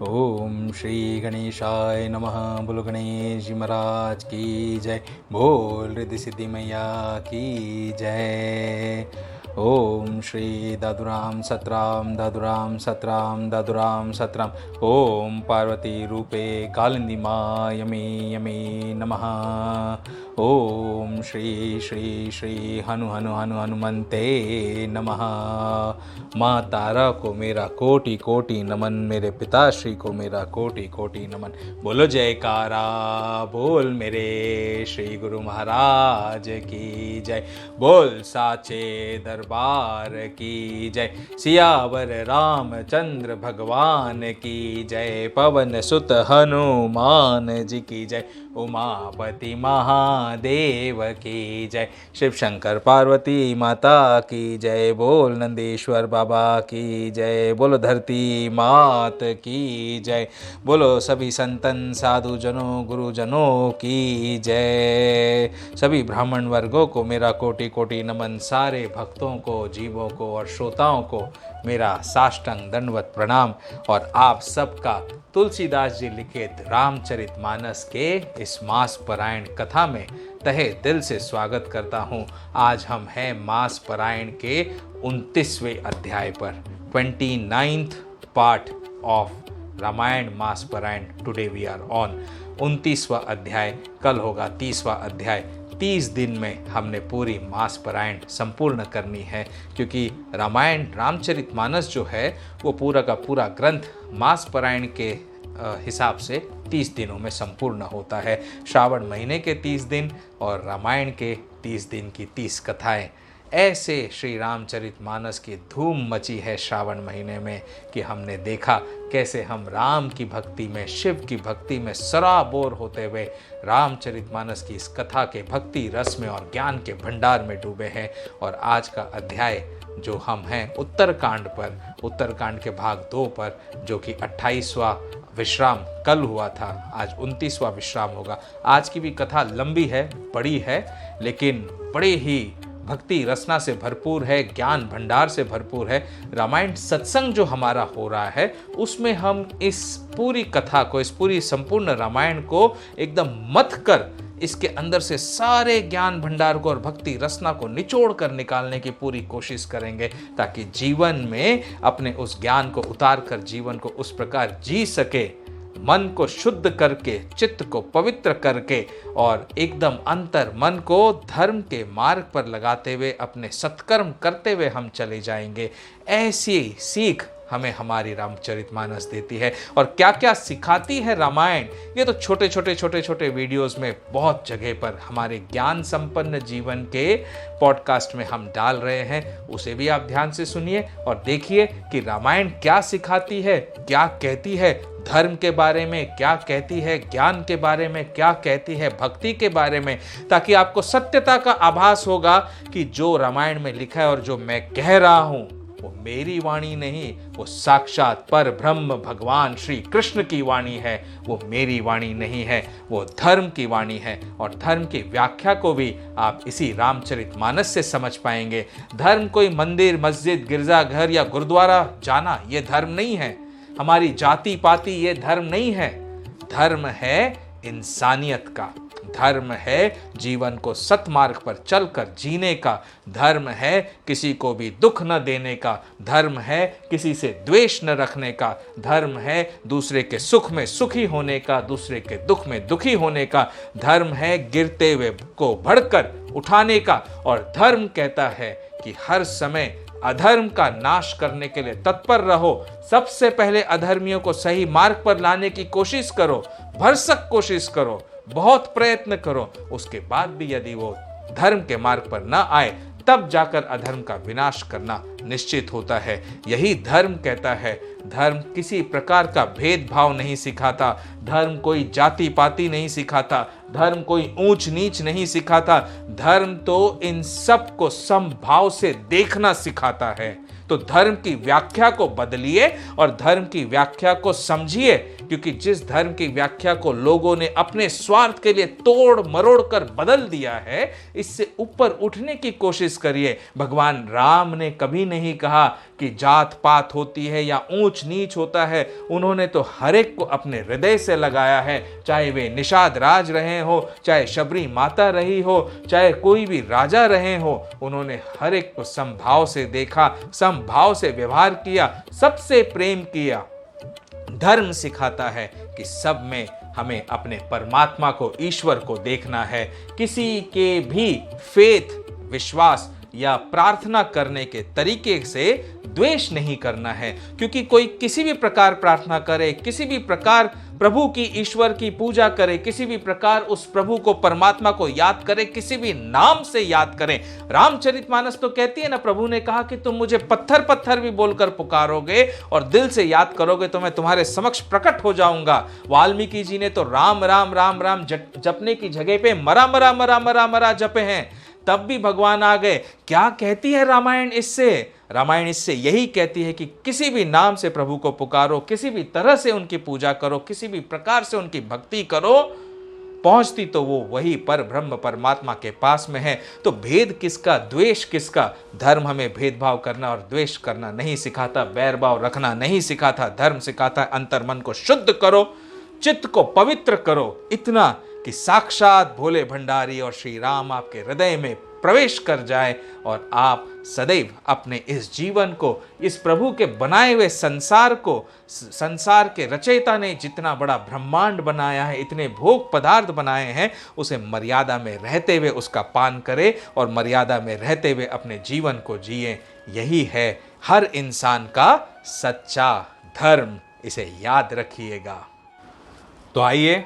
ओम श्री गणेशाय नमः। बोलो गणेश जी महाराज की जय। बोल रिद्धि सिद्धि मैया की जय। ओम श्री दादुराम सतराम दादुराम सतराम दादुराम सतराम। ओम पार्वती रूपे कालिंदी माँ यमे यमे नमः। ओम श्री श्री श्री हनु हनु हनु हनुमंते नमः। माँ तारा को मेरा कोटि कोटि नमन, मेरे पिताश्री को मेरा कोटि कोटि नमन। बोलो जयकारा बोल मेरे श्री गुरु महाराज की जय। बोल साचे दरबार की जय। सियावर रामचंद्र भगवान की जय। पवन सुत हनुमान जी की जय। उमापति महादेव की जय। शिव शंकर पार्वती माता की जय। बोल नंदीश्वर बाबा की जय। बोलो धरती मात की जय। बोलो सभी संतन साधु जनों गुरुजनों की जय। सभी ब्राह्मण वर्गों को मेरा कोटि कोटि नमन। सारे भक्तों को, जीवों को और श्रोताओं को मेरा साष्टांग दंडवत प्रणाम। और आप सबका तुलसीदास जी लिखित रामचरितमानस के इस मास पारायण कथा में तहे दिल से स्वागत करता हूँ। आज हम हैं मास पारायण के 29वें अध्याय पर, 29th पार्ट ऑफ रामायण मास पारायण। टुडे वी आर ऑन 29वां अध्याय, कल होगा 30वां अध्याय। 30 दिन में हमने पूरी मास पारायण संपूर्ण करनी है, क्योंकि रामायण रामचरितमानस जो है वो पूरा का पूरा ग्रंथ मास पारायण के हिसाब से 30 दिनों में संपूर्ण होता है। श्रावण महीने के 30 दिन और रामायण के 30 दिन की 30 कथाएं। ऐसे श्री रामचरितमानस की धूम मची है श्रावण महीने में कि हमने देखा कैसे हम राम की भक्ति में, शिव की भक्ति में सराबोर होते हुए रामचरितमानस की इस कथा के भक्ति रस में और ज्ञान के भंडार में डूबे हैं। और आज का अध्याय जो हम हैं उत्तरकांड पर, उत्तरकांड के भाग 2 पर, जो कि 28वां विश्राम कल हुआ था, आज 29वां विश्राम होगा। आज की भी कथा लंबी है, बड़ी है, लेकिन बड़े ही भक्ति रसना से भरपूर है, ज्ञान भंडार से भरपूर है। रामायण सत्संग जो हमारा हो रहा है उसमें हम इस पूरी कथा को, इस पूरी संपूर्ण रामायण को एकदम मथ कर इसके अंदर से सारे ज्ञान भंडार को और भक्ति रसना को निचोड़ कर निकालने की पूरी कोशिश करेंगे, ताकि जीवन में अपने उस ज्ञान को उतार कर जीवन को उस प्रकार जी सके, मन को शुद्ध करके, चित्त को पवित्र करके और एकदम अंतर मन को धर्म के मार्ग पर लगाते हुए अपने सत्कर्म करते हुए हम चले जाएंगे। ऐसी सीख हमें हमारी रामचरितमानस देती है। और क्या क्या सिखाती है रामायण, ये तो छोटे छोटे वीडियोस में बहुत जगह पर हमारे ज्ञान संपन्न जीवन के पॉडकास्ट में हम डाल रहे हैं। उसे भी आप ध्यान से सुनिए और देखिए कि रामायण क्या सिखाती है, क्या कहती है, धर्म के बारे में क्या कहती है, ज्ञान के बारे में क्या कहती है, भक्ति के बारे में, ताकि आपको सत्यता का आभास होगा कि जो रामायण में लिखा है और जो मैं कह रहा हूं वो मेरी वाणी नहीं, वो साक्षात पर ब्रह्म भगवान श्री कृष्ण की वाणी है, वो मेरी वाणी नहीं है, वो धर्म की वाणी है। और धर्म की व्याख्या को भी आप इसी रामचरितमानस से समझ पाएंगे। धर्म कोई मंदिर, मस्जिद, गिरजाघर या गुरुद्वारा जाना ये धर्म नहीं है, हमारी जाति पाति ये धर्म नहीं है। धर्म है इंसानियत का, धर्म है जीवन को सतमार्ग पर चलकर जीने का, धर्म है किसी को भी दुख न देने का, धर्म है किसी से द्वेष न रखने का, धर्म है दूसरे के सुख में सुखी होने का, दूसरे के दुख में दुखी होने का, धर्म है गिरते हुए को बढ़कर उठाने का। और धर्म कहता है कि हर समय अधर्म का नाश करने के लिए तत्पर रहो। सबसे पहले अधर्मियों को सही मार्ग पर लाने की कोशिश करो, भरसक कोशिश करो, बहुत प्रयत्न करो। उसके बाद भी यदि वो धर्म के मार्ग पर न आए, तब जाकर अधर्म का विनाश करना निश्चित होता है। यही धर्म कहता है। धर्म किसी प्रकार का भेदभाव नहीं सिखाता, धर्म कोई जाति पाति नहीं सिखाता, धर्म कोई ऊंच नीच नहीं सिखाता। धर्म तो इन सब को समभाव से देखना सिखाता है। तो धर्म की व्याख्या को बदलिए और धर्म की व्याख्या को समझिए, क्योंकि जिस धर्म की व्याख्या को लोगों ने अपने स्वार्थ के लिए तोड़ मरोड़ कर बदल दिया है, इससे ऊपर उठने की कोशिश करिए। भगवान राम ने कभी नहीं कहा कि जात पात होती है या ऊंच नीच होता है। उन्होंने तो हर एक को अपने हृदय से लगाया है, चाहे वे निषाद राज रहे हो, चाहे शबरी माता रही हो, चाहे कोई भी राजा रहे हो। उन्होंने हर एक को समभाव से देखा, समभाव से व्यवहार किया, सबसे प्रेम किया। धर्म सिखाता है कि सब में हमें अपने परमात्मा को, ईश्वर को देखना है। किसी के भी फेथ, विश्वास या प्रार्थना करने के तरीके से द्वेष नहीं करना है, क्योंकि कोई किसी भी प्रकार प्रार्थना करे, किसी भी प्रकार प्रभु की, ईश्वर की पूजा करे, किसी भी प्रकार उस प्रभु को, परमात्मा को याद करे, किसी भी नाम से याद करें। रामचरितमानस तो कहती है ना, प्रभु ने कहा कि तुम मुझे पत्थर पत्थर भी बोलकर पुकारोगे और दिल से याद करोगे तो मैं तुम्हारे समक्ष प्रकट हो जाऊंगा। वाल्मीकि जी ने तो राम राम राम राम जपने की जगह पे मरा मरा मरा मरा मरा जपे हैं, तब भी भगवान आ गए। क्या कहती है रामायण इससे? रामायण इससे यही कहती है कि किसी भी नाम से प्रभु को पुकारो, किसी भी तरह से उनकी पूजा करो, किसी भी प्रकार से उनकी भक्ति करो, पहुंचती तो वो वही पर ब्रह्म परमात्मा के पास में है। तो भेद किसका, द्वेष किसका? धर्म हमें भेदभाव करना और द्वेष करना नहीं सिखाता, बैरभाव रखना नहीं सिखाता। धर्म सिखाता है अंतर्मन को शुद्ध करो, चित्त को पवित्र करो, इतना कि साक्षात भोले भंडारी और श्री राम आपके हृदय में प्रवेश कर जाए और आप सदैव अपने इस जीवन को, इस प्रभु के बनाए हुए संसार को, संसार के रचयिता ने जितना बड़ा ब्रह्मांड बनाया है, इतने भोग पदार्थ बनाए हैं, उसे मर्यादा में रहते हुए उसका पान करें और मर्यादा में रहते हुए अपने जीवन को जिए। यही है हर इंसान का सच्चा धर्म, इसे याद रखिएगा। तो आइए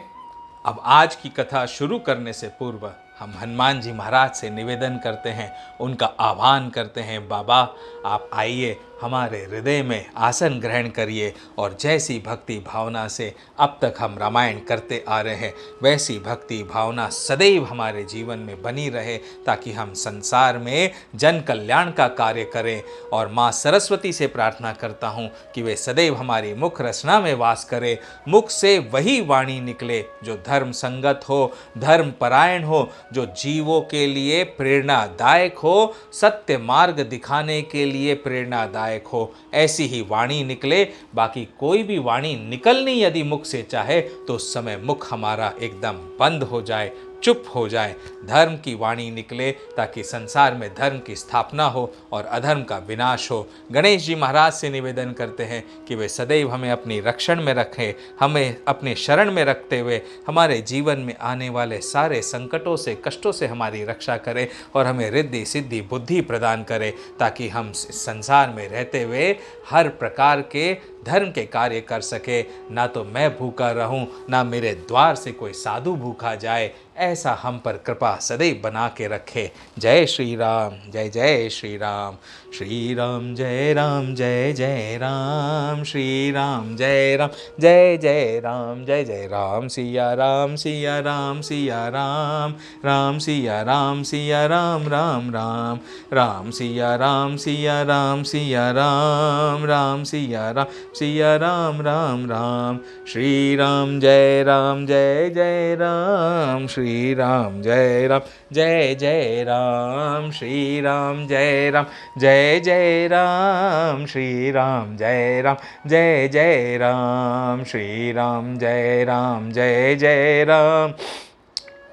अब आज की कथा शुरू करने से पूर्व हम हनुमान जी महाराज से निवेदन करते हैं, उनका आह्वान करते हैं, बाबा आप आइए, हमारे हृदय में आसन ग्रहण करिए और जैसी भक्ति भावना से अब तक हम रामायण करते आ रहे हैं, वैसी भक्ति भावना सदैव हमारे जीवन में बनी रहे, ताकि हम संसार में जन कल्याण का कार्य करें। और माँ सरस्वती से प्रार्थना करता हूँ कि वे सदैव हमारी मुख रचना में वास करें, मुख से वही वाणी निकले जो धर्म संगत हो, धर्म परायण हो, जो जीवों के लिए प्रेरणादायक हो, सत्य मार्ग दिखाने के लिए प्रेरणादायक हो, ऐसी ही वाणी निकले। बाकी कोई भी वाणी निकलनी यदि मुख से चाहे तो उस समय मुख हमारा एकदम बंद हो जाए, चुप हो जाएं, धर्म की वाणी निकले ताकि संसार में धर्म की स्थापना हो और अधर्म का विनाश हो। गणेश जी महाराज से निवेदन करते हैं कि वे सदैव हमें अपनी रक्षण में रखें, हमें अपने शरण में रखते हुए हमारे जीवन में आने वाले सारे संकटों से, कष्टों से हमारी रक्षा करें और हमें रिद्धि सिद्धि बुद्धि प्रदान करें, ताकि हम संसार में रहते हुए हर प्रकार के धर्म के कार्य कर सके। ना तो मैं भूखा रहूं, ना मेरे द्वार से कोई साधु भूखा जाए, ऐसा हम पर कृपा सदैव बना के रखे। जय श्री राम, जय जय श्री राम। श्री राम जय राम, जय जय राम। श्री राम जय राम, जय जय राम, जय जय राम। सिया राम, सिया राम, सिया राम, राम सिया राम, सिया राम, राम राम। राम सिया राम, सिया राम, सिया राम, राम सिया राम, सिया राम, राम राम। श्री राम जय राम, जय जय राम। श्री राम जय राम, जय जय राम। श्री राम जय राम, जय जय राम। श्री राम जय राम, जय जय राम। श्री राम जय राम, जय जय राम।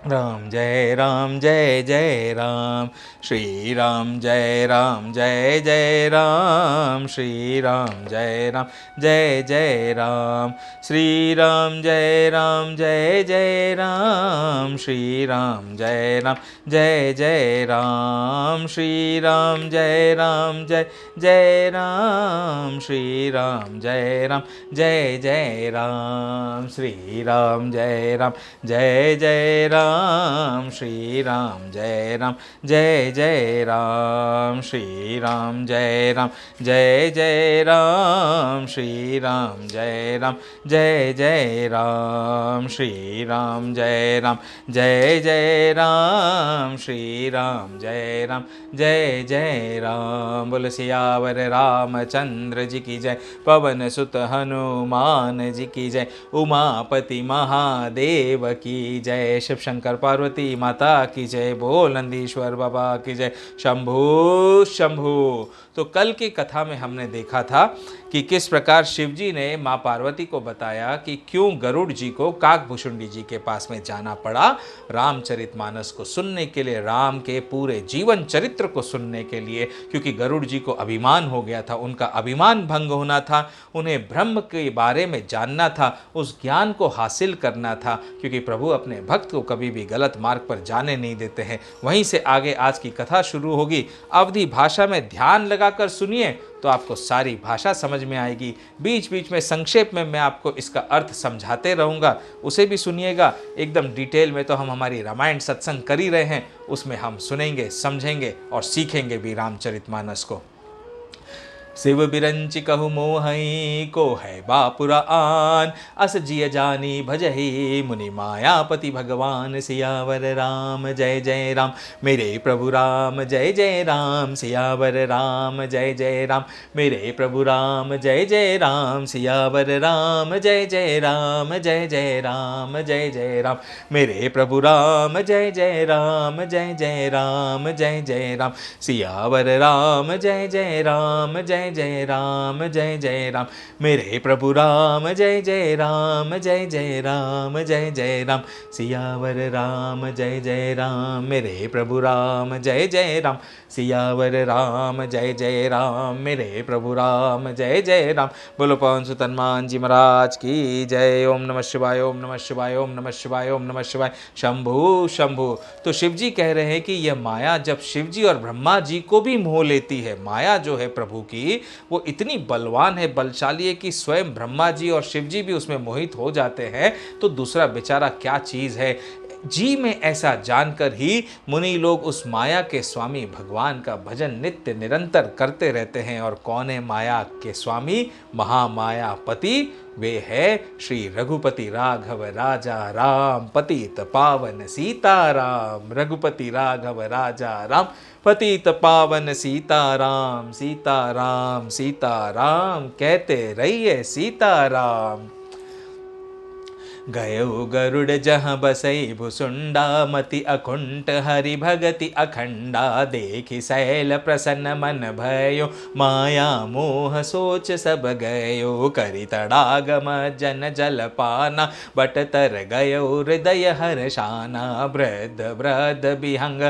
राम जय राम, जय जय राम। श्री राम जय राम, जय जय राम। श्री राम जय राम, जय जय राम। श्री राम जय राम, जय जय राम। श्री राम जय राम, जय जय राम। श्री राम जय राम, जय जय राम। श्री राम जय राम, जय जय राम। श्री राम जय राम, जय जय राम। श्री राम जय राम, जय जय राम। श्री राम जय राम, जय जय राम। श्री राम जय राम, जय जय राम। श्री राम जय राम, जय जय राम। श्री राम जय राम, जय जय राम। बोल सियावर रामचंद्र जी की जय, पवन सुत हनुमान जी की जय, उमापति महादेव की जय, शिव शंकर पार्वती माता की जय, बोल नंदीश्वर बाबा की जय, शंभु शंभु। तो कल की कथा में हमने देखा था कि किस प्रकार शिव जी ने माँ पार्वती को बताया कि क्यों गरुड़ जी को काकभूषुंडी जी के पास में जाना पड़ा, रामचरितमानस को सुनने के लिए, राम के पूरे जीवन चरित्र को सुनने के लिए, क्योंकि गरुड़ जी को अभिमान हो गया था, उनका अभिमान भंग होना था, उन्हें ब्रह्म के बारे में जानना था, उस ज्ञान को हासिल करना था, क्योंकि प्रभु अपने भक्त को कभी भी गलत मार्ग पर जाने नहीं देते हैं। वहीं से आगे आज की कथा शुरू होगी। अवधी भाषा में ध्यान लगाकर सुनिए तो आपको सारी भाषा समझ में आएगी। बीच बीच में संक्षेप में मैं आपको इसका अर्थ समझाते रहूँगा, उसे भी सुनिएगा। एकदम डिटेल में तो हम हमारी रामायण सत्संग कर ही रहे हैं, उसमें हम सुनेंगे, समझेंगे और सीखेंगे भी रामचरितमानस को। शिव बिरंचि कहु मोहई को है बापुरा आन, अस जिय जानी भजहि मुनि मायापति भगवान। सियावर राम, जय जय राम, मेरे प्रभु राम, जय जय राम। सियावर राम, जय जय राम, मेरे प्रभु राम, जय जय राम। सियावर राम, जय जय राम, जय जय राम, जय जय राम, मेरे प्रभु राम, जय जय राम, जय जय राम, जय जय राम। सियावर राम, जय जय राम, जय जय राम, जय जय राम, मेरे प्रभु राम, जय जय राम, जय जय राम, जय जय राम। सियावर राम, जय जय राम, मेरे प्रभु राम, जय जय राम। सियावर राम, जय जय राम, मेरे प्रभु राम, जय जय राम। बोलो पवन सुत हनुमान जी महाराज की जय। ओम नमः शिवाय, ओम नमः शिवाय, ओम नमः शिवाय, ओम नमः शिवाय। शंभु शंभु। तो शिव जी कह रहे हैं कि यह माया जब शिव जी और ब्रह्मा जी को भी मोह लेती है, माया जो है प्रभु की वो इतनी बलवान है, बलशाली है कि स्वयं ब्रह्मा जी और शिव जी भी उसमें मोहित हो जाते हैं, तो दूसरा बेचारा क्या चीज़ है। जी में ऐसा जानकर ही मुनि लोग उस माया के स्वामी भगवान का भजन नित्य निरंतर करते रहते हैं। और कौन है माया के स्वामी? महामायापति। वे है श्री रघुपति राघव राजा राम, पतित पावन सीताराम। रघुपति राघव राजा राम, पतित पावन सीताराम। सीताराम सीताराम कहते रहिए सीताराम। गयो गरुड़ जहाँ बसई भुसुंडा मति अकुंठ हरि भगति अखंडा देखि शैल प्रसन्न मन भयो माया मोह सोच सब गयो करि तड़ागम जन जल पाना बट तर गयो हृदय हर्षाना वृद्ध वृद्ध विहंग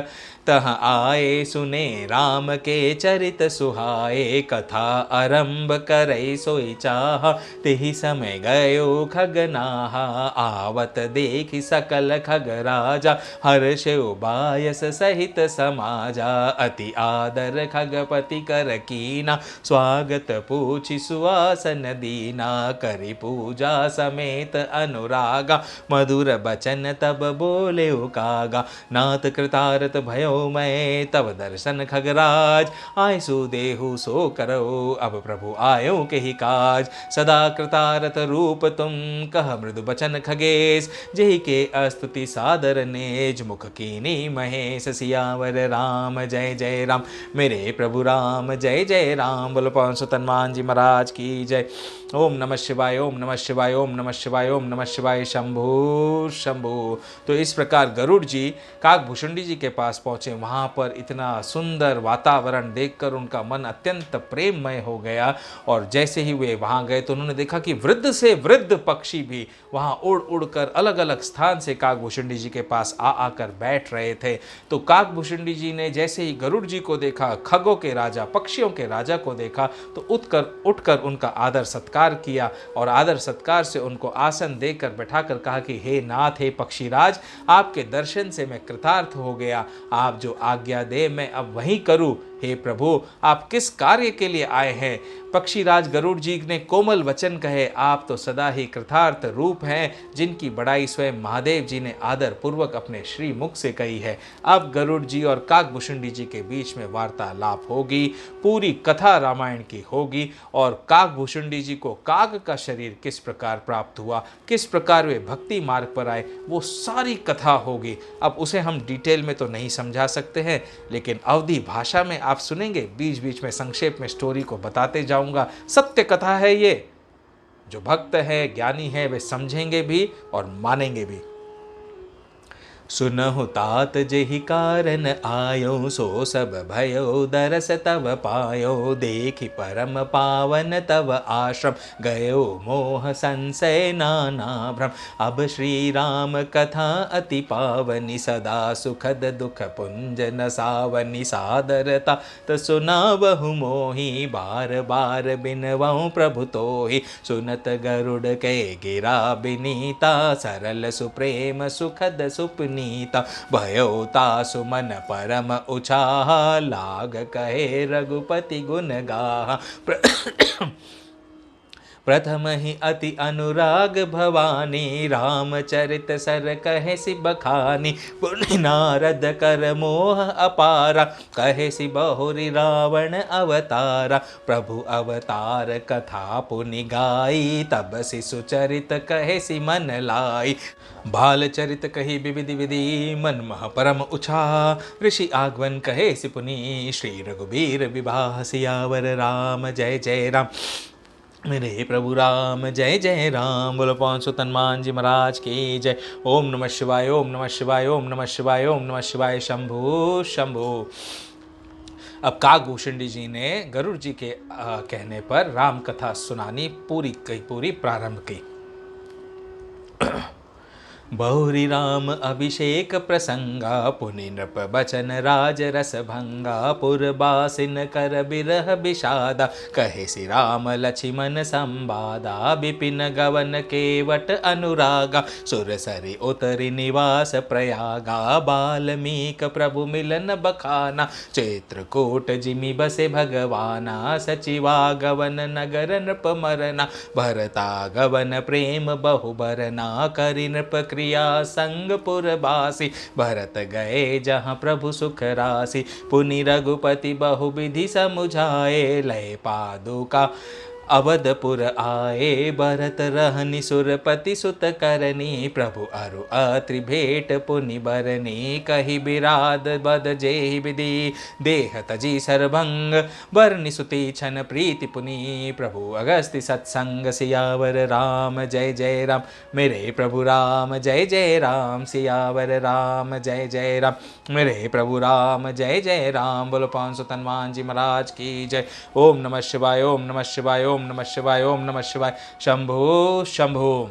तह आए सुने राम के चरित सुहाए कथा आरंभ करई सोई चाह तेहि समय गयो खगनाहा आवत देखि सकल खग राजा हर्ष बायस सहित समाजा अति आदर खगपति कर कीना स्वागत पूछि सुआसन दीना करि पूजा समेत अनुरागा मधुर बचन तब बोले कागा नाथ कृतारत भयो मैं तब दर्शन खगराज आय सो देहु सो करो अब प्रभु आयो के ही काज सदा कृतारत रूप तुम कह मृदु बचन खगेश जेहि के अस्तुति सादर नेज मुख कीनी महेश सियावर राम जय जय राम मेरे प्रभु राम जय जय राम। बोलो पवन सुत हनुमान जी महाराज की जय। ओम नमः शिवाय ओम नमः शिवाय ओम नमः शिवाय ओम नमः शिवाय शंभु शंभु। तो इस प्रकार गरुड़ जी काकभूषुंडी जी के पास पहुँचे। वहाँ पर इतना सुंदर वातावरण देखकर उनका मन अत्यंत प्रेममय हो गया और जैसे ही वे वहाँ गए तो उन्होंने देखा कि वृद्ध से वृद्ध पक्षी भी वहाँ उड़ उड़ कर अलग अलग स्थान से काकभूषुंडी जी के पास आकर बैठ रहे थे। तो काकभूषुंडी जी ने जैसे ही गरुड़ जी को देखा, खगों के राजा पक्षियों के राजा को देखा, तो उठकर उनका आदर सत्कार किया और आदर सत्कार से उनको आसन देकर बैठाकर कहा कि हे नाथ, हे पक्षीराज, आपके दर्शन से मैं कृतार्थ हो गया। आप जो आज्ञा दे मैं अब वही करूं। हे प्रभु, आप किस कार्य के लिए आए हैं? पक्षीराज गरुड़ जी ने कोमल वचन कहे, आप तो सदा ही कृतार्थ रूप हैं, जिनकी बड़ाई स्वयं महादेव जी ने आदर पूर्वक अपने श्री मुख से कही है। अब गरुड़ जी और काकभूषुंडी जी के बीच में वार्तालाप होगी, पूरी कथा रामायण की होगी और काकभूषुंडी जी को काग का शरीर किस प्रकार प्राप्त हुआ, किस प्रकार वे भक्ति मार्ग पर आए, वो सारी कथा होगी। अब उसे हम डिटेल में तो नहीं समझा सकते हैं, लेकिन अवधी भाषा में आप सुनेंगे, बीच बीच में संक्षेप में स्टोरी को बताते जाऊंगा। सत्य कथा है ये। जो भक्त है, ज्ञानी है, वे समझेंगे भी और मानेंगे भी। सुनहु तात जेहि कारण आयो, सो सब भयो दरस तब पायो। देखि परम पावन तब आश्रम, गयो मोह संशय नाना भ्रम। अब श्री राम कथा अति पावनी, सदा सुखद दुख पुंज न सावनी। सादरता त सुनावहु मोहि, बार बार बिनवहु प्रभु तोहि। सुनत गरुड़ के गिरा बिनीता, सरल सुप्रेम सुखद सुपनीता। भयो तासु मन परम उछाह, लाग कहे रघुपति गुण गाह। प्रथम ही अति अनुराग भवानी, रामचरित सर कहे सि बखानी। पुनि नारद कर मोह अपारा, कहे सि बहुरी रावण अवतारा। प्रभु अवतार कथा पुनि गाई, तब सि सुचरित कहे सि मन लाई। बाल चरित कही विविधि विधि, मन मह परम उछाह। ऋषि आगमन कहे सि पुनि, श्री रघुबीर विवाह। सियावर राम जय जय राम मेरे प्रभु राम जय जय राम। बोलो पवन सुत हनुमान जी महाराज की जय। ओम नमः शिवाय ओम नमः शिवाय ओम नमः शिवाय ओम नमः शिवाय शंभु शंभु। अब काकभूषुंडी जी ने गरुड़ जी के कहने पर राम कथा सुनानी पूरी प्रारंभ की। बहुरी राम अभिषेक प्रसंगा, पुनि नृप बचन राज रस भंगा। पुरबासिन कर बिरह विषादा, कहे सि राम लक्ष्मण संवादा। विपिन गवन केवट अनुरागा, सुरसरि उतरि निवास प्रयागा। बाल्मीक प्रभु मिलन बखाना, चित्रकूट जिमि बसे भगवाना। सचिवा गवन नगर नृप मरना, भरता गवन प्रेम बहु बरना। करि नृप क्रिया संग पुरबासी, भरत गए जहाँ प्रभु सुख राशि। पुनि रघुपति बहु विधि समुझाए, लय पादुका अवधपुर आए भरत रहनि सुरपति सुत करनी, प्रभु अरु अत्रि भेट पुनि बरनी, कहि बिराद बद जेहि विधि देह तजी सरभंग, बरनि सुति छन प्रीति पुनि, प्रभु अगस्ति सत्संग, सियावर राम जय जय राम, मेरे प्रभु राम जय जय राम, सियावर राम जय जय राम, मेरे प्रभु राम जय जय राम। बोलो पवन सुत हनुमान जी महाराज की जय। ओम नमः शिवाय, ओम नमः शिवाय, ओम नमः शिवाय, ओम नमः शिवाय। शंभो शंभो।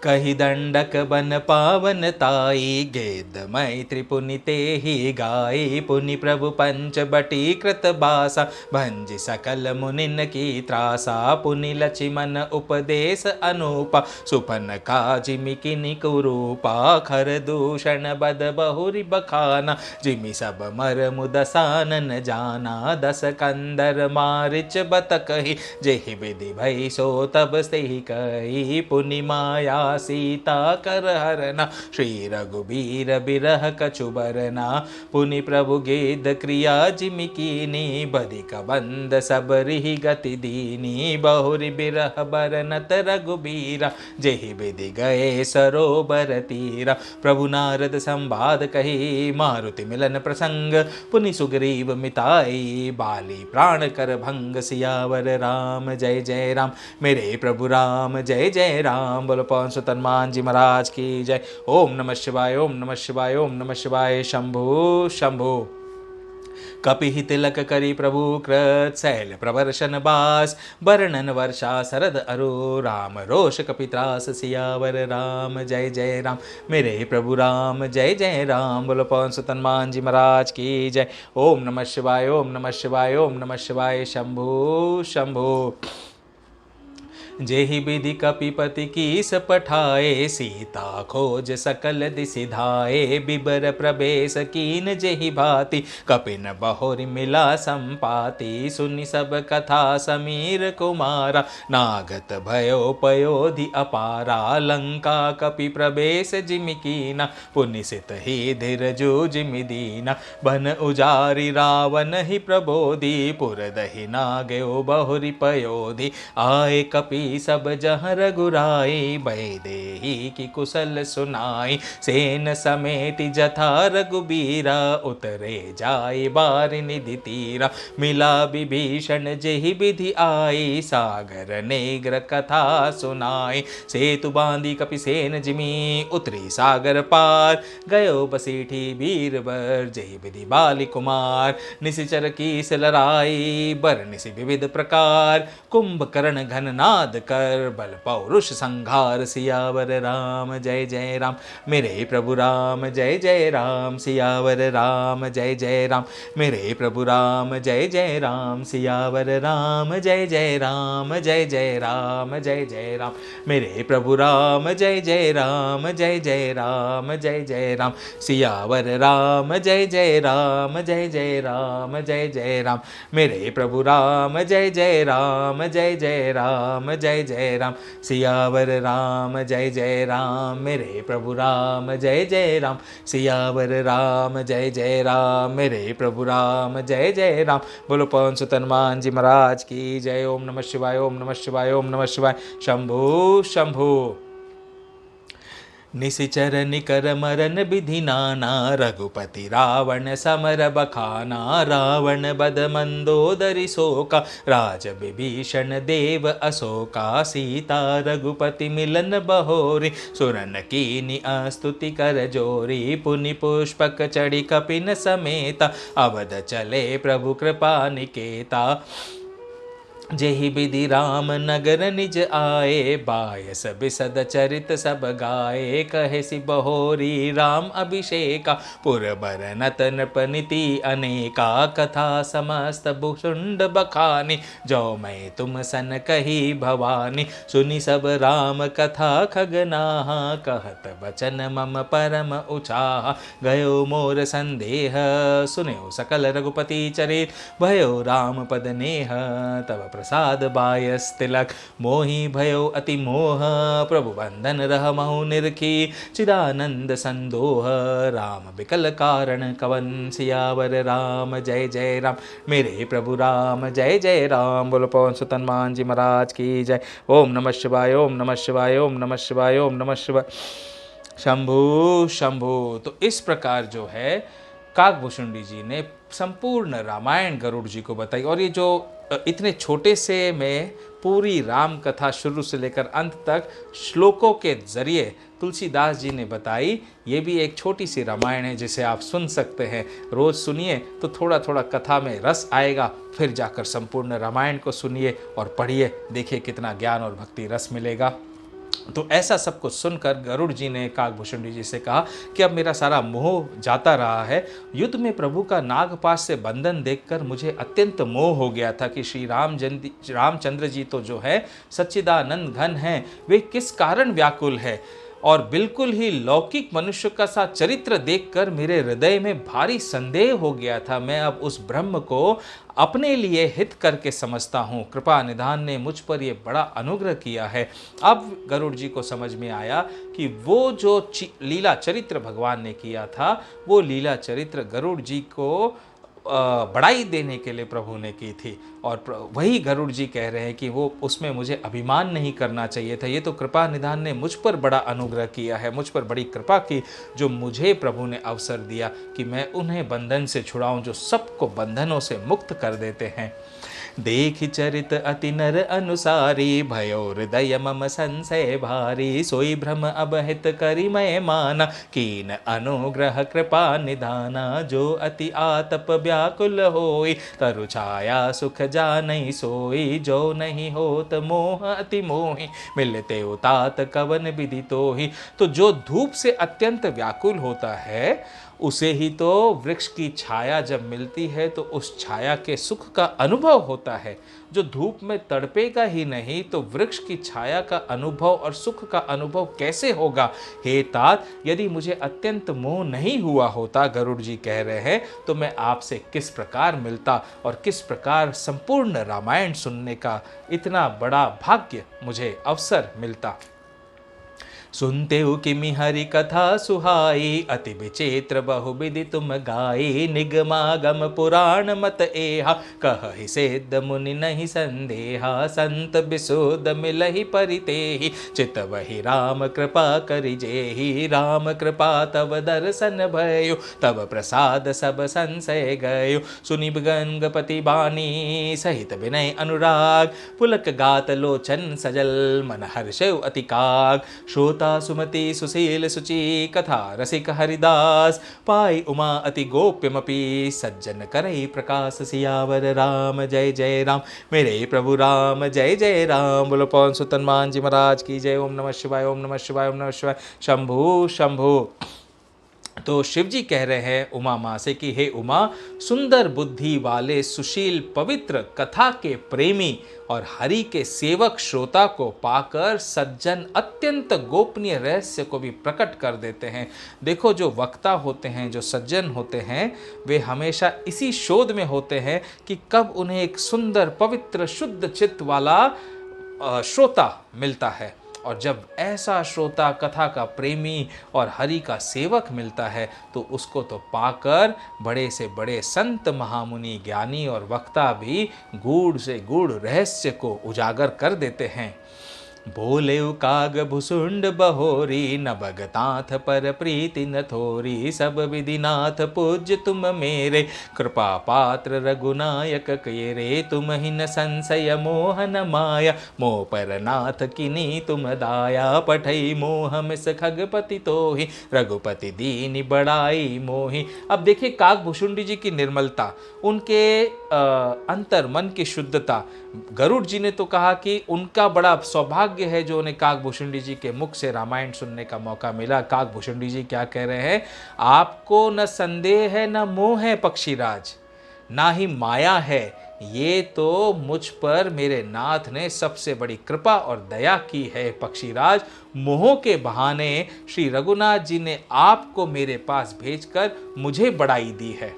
कही दंडक बन पावन ताई, गेद मैत्री पुनि तेहि गाई, पुनि प्रभु पंच बटी कृत बासा, भंजि सकल मुनिन की त्रासा, पुनि लक्ष्मण उपदेश अनूपा, सुपन काजिमि किनि कुरूपा, खर दूषण बद बहुरि बखाना, जिमि सब मर मुदसानन जाना, दस कंदर मारिच बत कही, जेहि विधि भई सो तब सेहि कही, पुनि माया सीता कर हरना, श्री रघुबीर बिरह कछु बरना, पुनि प्रभु गेद क्रिया जिमि कीनी, बधिक बंद सबरिहि गति दीनी, बहुरि बिरह बरनत रघुबीरा, जेहि विधि गए सरोबर तीरा, प्रभु नारद संवाद कही, मारुति मिलन प्रसंग, पुनि सुग्रीव मिताई, बाली प्राण कर भंग, सियावर राम जय जय राम, मेरे प्रभु राम जय जय राम। बोलो पवन सुत हनुमान जी महाराज की जय। ओम नमः शिवाय, ओम नमः शिवाय, ओम नमः शिवाय। शंभो शंभो। कपि तिलक करी प्रभु कृत, शैल प्रवर्षन बास, वर्णन वर्षा शरद अरु, राम रोष कपि त्रास, सियावर राम जय जय राम, मेरे प्रभु राम जय जय राम। बोलो पवन सुत हनुमान जी महाराज की जय। ओम नमः शिवाय, ओम नमः शिवाय, ओम नमः शिवाय। शंभो शंभो। जेहि विधि कपिपति कीस पठाए, सीता खोज सकल दिसि धाए, बिबर प्रवेश कीन जेहि भांति, कपिन बहुरि मिला संपाति, सुनि सब कथा समीर कुमारा, नागत भयो पयोधि अपारा, लंका कपि प्रवेश जिमि कीना, पुनि सित ही धीर जो जिमि दीना, बन उजारि रावण ही प्रबोधि, पुरदहि नागयो बहुरि पयोधि, आए कपि सब जहाँ रघुराई, बैदेही की कुशल सुनाई, सेन समेति जथा रघुबीरा, उतरे जाए बारि निधि तीरा, मिला विभीषण जेहि विधि आई, सागर नेग्र कथा सुनाई, सेतु बांधी कपिसेन जिमि, उतरी सागर पार, गयो बसीठी बीरबर, जेहि विधि बाली कुमार, निशिचर कीस लड़ाई, बरनिसि विविध प्रकार, कुंभकर्ण घन नाद कर, बल पौरुष संघार, सियावर राम जय जय राम, मेरे प्रभु राम जय जय राम, सियावर राम जय जय राम, मेरे प्रभु राम जय जय राम, सियावर राम जय जय राम, जय जय राम जय जय राम, मेरे प्रभु राम जय जय राम, जय जय राम जय जय राम, सियावर राम जय जय राम, जय जय राम जय जय राम, मेरे प्रभु राम जय जय राम, जय जय राम जय जय राम, सियावर राम जय जय राम, मेरे प्रभु राम जय जय राम, सियावर राम जय जय राम, मेरे प्रभु राम जय जय राम। बोलो पवन सुत हनुमान जी महाराज की जय। ओम नमः शिवाय, ओम नमः शिवाय, ओम नमः शिवाय। शंभो शंभो। निशिचर निकर मरन विधि नाना, रघुपति रावण समर बखाना, रावण बद मंदोदरी शोका, राज विभीषण देव अशोका, सीता रघुपति मिलन बहोरी, सुरन कीनि अस्तुति कर जोरी, पुनि पुष्पक चढ़ी कपिन समेता, अवध चले प्रभु कृपा निकेता, जेहि विधि राम नगर निज आए, बायस बिसद चरित सब गाए, कहे सि बहोरी राम अभिषेका, पुरबर नत नृपनीति अनेका, कथा समस्त भुषुंड बखानी, जो मैं तुम सन कही भवानी, सुनि सब राम कथा खगनाहा, कहत बचन मम परम उचाहा, गयो मोर संदेह, सुनो सकल रघुपति चरित, भयो राम पद नेह, तब प्रसाद बायस तिलक, मोहि भयो अति मोह, प्रभु बंधन रह महु निरखी, चिदानंद संदोह, राम बिकल कारण कवन, सियावर राम जय जय राम। मेरे प्रभु राम जय जय राम। बोलो पवन सुत हनुमान जी महाराज की जय। ओम नमः शिवाय, ओम नमः शिवाय, ओम नमः शिवाय, ओम नमः शिवाय। शंभु शंभु। तो इस प्रकार जो है काकभूषुंडी जी ने संपूर्ण रामायण गरुड़ जी को बताई। और ये जो इतने छोटे से में पूरी राम कथा शुरू से लेकर अंत तक श्लोकों के जरिए तुलसीदास जी ने बताई, ये भी एक छोटी सी रामायण है जिसे आप सुन सकते हैं। रोज सुनिए तो थोड़ा थोड़ा कथा में रस आएगा, फिर जाकर संपूर्ण रामायण को सुनिए और पढ़िए, देखिए कितना ज्ञान और भक्ति रस मिलेगा। तो ऐसा सब कुछ सुनकर गरुड़ जी ने काकभूषुंडी जी से कहा कि अब मेरा सारा मोह जाता रहा है। युद्ध में प्रभु का नागपाश से बंधन देखकर मुझे अत्यंत मोह हो गया था कि श्री रामचंद्र जी तो जो है सच्चिदानंद घन हैं, वे किस कारण व्याकुल है। और बिल्कुल ही लौकिक मनुष्य का सा चरित्र देखकर मेरे हृदय में भारी संदेह हो गया था। मैं अब उस ब्रह्म को अपने लिए हित करके समझता हूँ। कृपा निधान ने मुझ पर ये बड़ा अनुग्रह किया है। अब गरुड़ जी को समझ में आया कि वो जो लीला चरित्र भगवान ने किया था, वो लीला चरित्र गरुड़ जी को बड़ाई देने के लिए प्रभु ने की थी। और वही गरुड़ जी कह रहे हैं कि वो उसमें मुझे अभिमान नहीं करना चाहिए था। ये तो कृपा निधान ने मुझ पर बड़ा अनुग्रह किया है, मुझ पर बड़ी कृपा की, जो मुझे प्रभु ने अवसर दिया कि मैं उन्हें बंधन से छुड़ाऊं जो सबको बंधनों से मुक्त कर देते हैं। देख चरित अति नर अनुसारी, भयो हृदय मम संशय भारी, सोई भ्रम अब हित करी मैं माना, कीन अनुग्रह कृपा निधाना, जो अति आतप व्याकुल होई, तरु छाया सुख जानई सोई, जो नहीं होत मोह अति मोहि, मिलते उतात कवन विधि तोहि। तो जो धूप से अत्यंत व्याकुल होता है, उसे ही तो वृक्ष की छाया जब मिलती है तो उस छाया के सुख का अनुभव होता है। जो धूप में तड़पेगा ही नहीं तो वृक्ष की छाया का अनुभव और सुख का अनुभव कैसे होगा। हे तात, यदि मुझे अत्यंत मोह नहीं हुआ होता, गरुड़ जी कह रहे हैं, तो मैं आपसे किस प्रकार मिलता और किस प्रकार संपूर्ण रामायण सुनने का इतना बड़ा भाग्य मुझे अवसर मिलता। सुनते हो कि मिहरि कथा सुहाई, अति विचित्र बहुविधि तुम गाई, निगमागम पुराण मत एहा, कहहि सिद्ध मुनि नहीं संदेहा, संत विशुद्ध मिलहि परितेहि, चित वही राम कृपा करि जेहि, राम कृपा तब दर्शन भयो, तब प्रसाद सब संशय गयो, सुनि गंगपति बानी सहित विनय अनुराग, पुलक गात लोचन सजल, मन हर्षौ अति काग, श्रोता सुमति सुशील सुचि, कथा रसिक हरिदास, पाई उमा अति गोप्यमपि, सज्जन करई प्रकाश, सियावर राम जय जय राम। मेरे प्रभु राम जय जय राम। बोलो पवन सुत हनुमान जी महाराज की जय। ओम नमः शिवाय, ओम नमः शिवाय, ओम नमः शिवाय। शंभु शंभु। तो शिव जी कह रहे हैं उमा माँ से कि हे उमा, सुंदर बुद्धि वाले सुशील पवित्र कथा के प्रेमी और हरि के सेवक श्रोता को पाकर सज्जन अत्यंत गोपनीय रहस्य को भी प्रकट कर देते हैं। देखो, जो वक्ता होते हैं, जो सज्जन होते हैं, वे हमेशा इसी शोध में होते हैं कि कब उन्हें एक सुंदर पवित्र शुद्ध चित्त वाला श्रोता मिलता है। और जब ऐसा श्रोता, कथा का प्रेमी और हरि का सेवक मिलता है तो उसको तो पाकर बड़े से बड़े संत, महामुनि, ज्ञानी और वक्ता भी गूढ़ से गूढ़ रहस्य को उजागर कर देते हैं। बोले काग भुसुंड बहोरी, न भगताथ पर प्रीति न थोरी, सब विधिनाथ पूज्य तुम मेरे, कृपा पात्र रघुनायक केरे, तुम ही न संशय मोहन माया, मोह पर नाथ किनी तुम दाया, पठई मोह मिस खगपति तोहि, रघुपति दीनि बड़ाई मोहि। अब देखिए काकभूषुंडी जी की निर्मलता, उनके अंतर मन की शुद्धता। गरुड़ जी ने तो कहा कि उनका बड़ा सौभाग्य है जो उन्हें काकभूषुंडी जी के मुख से रामायण सुनने का मौका मिला। काकभूषुंडी जी क्या कह रहे हैं? आपको न संदेह है, न मोह है पक्षीराज, ना ही माया है। ये तो मुझ पर मेरे नाथ ने सबसे बड़ी कृपा और दया की है पक्षीराज। मोह के बहाने श्री रघुनाथ जी ने आपको मेरे पास भेजकर मुझे बड़ाई दी है।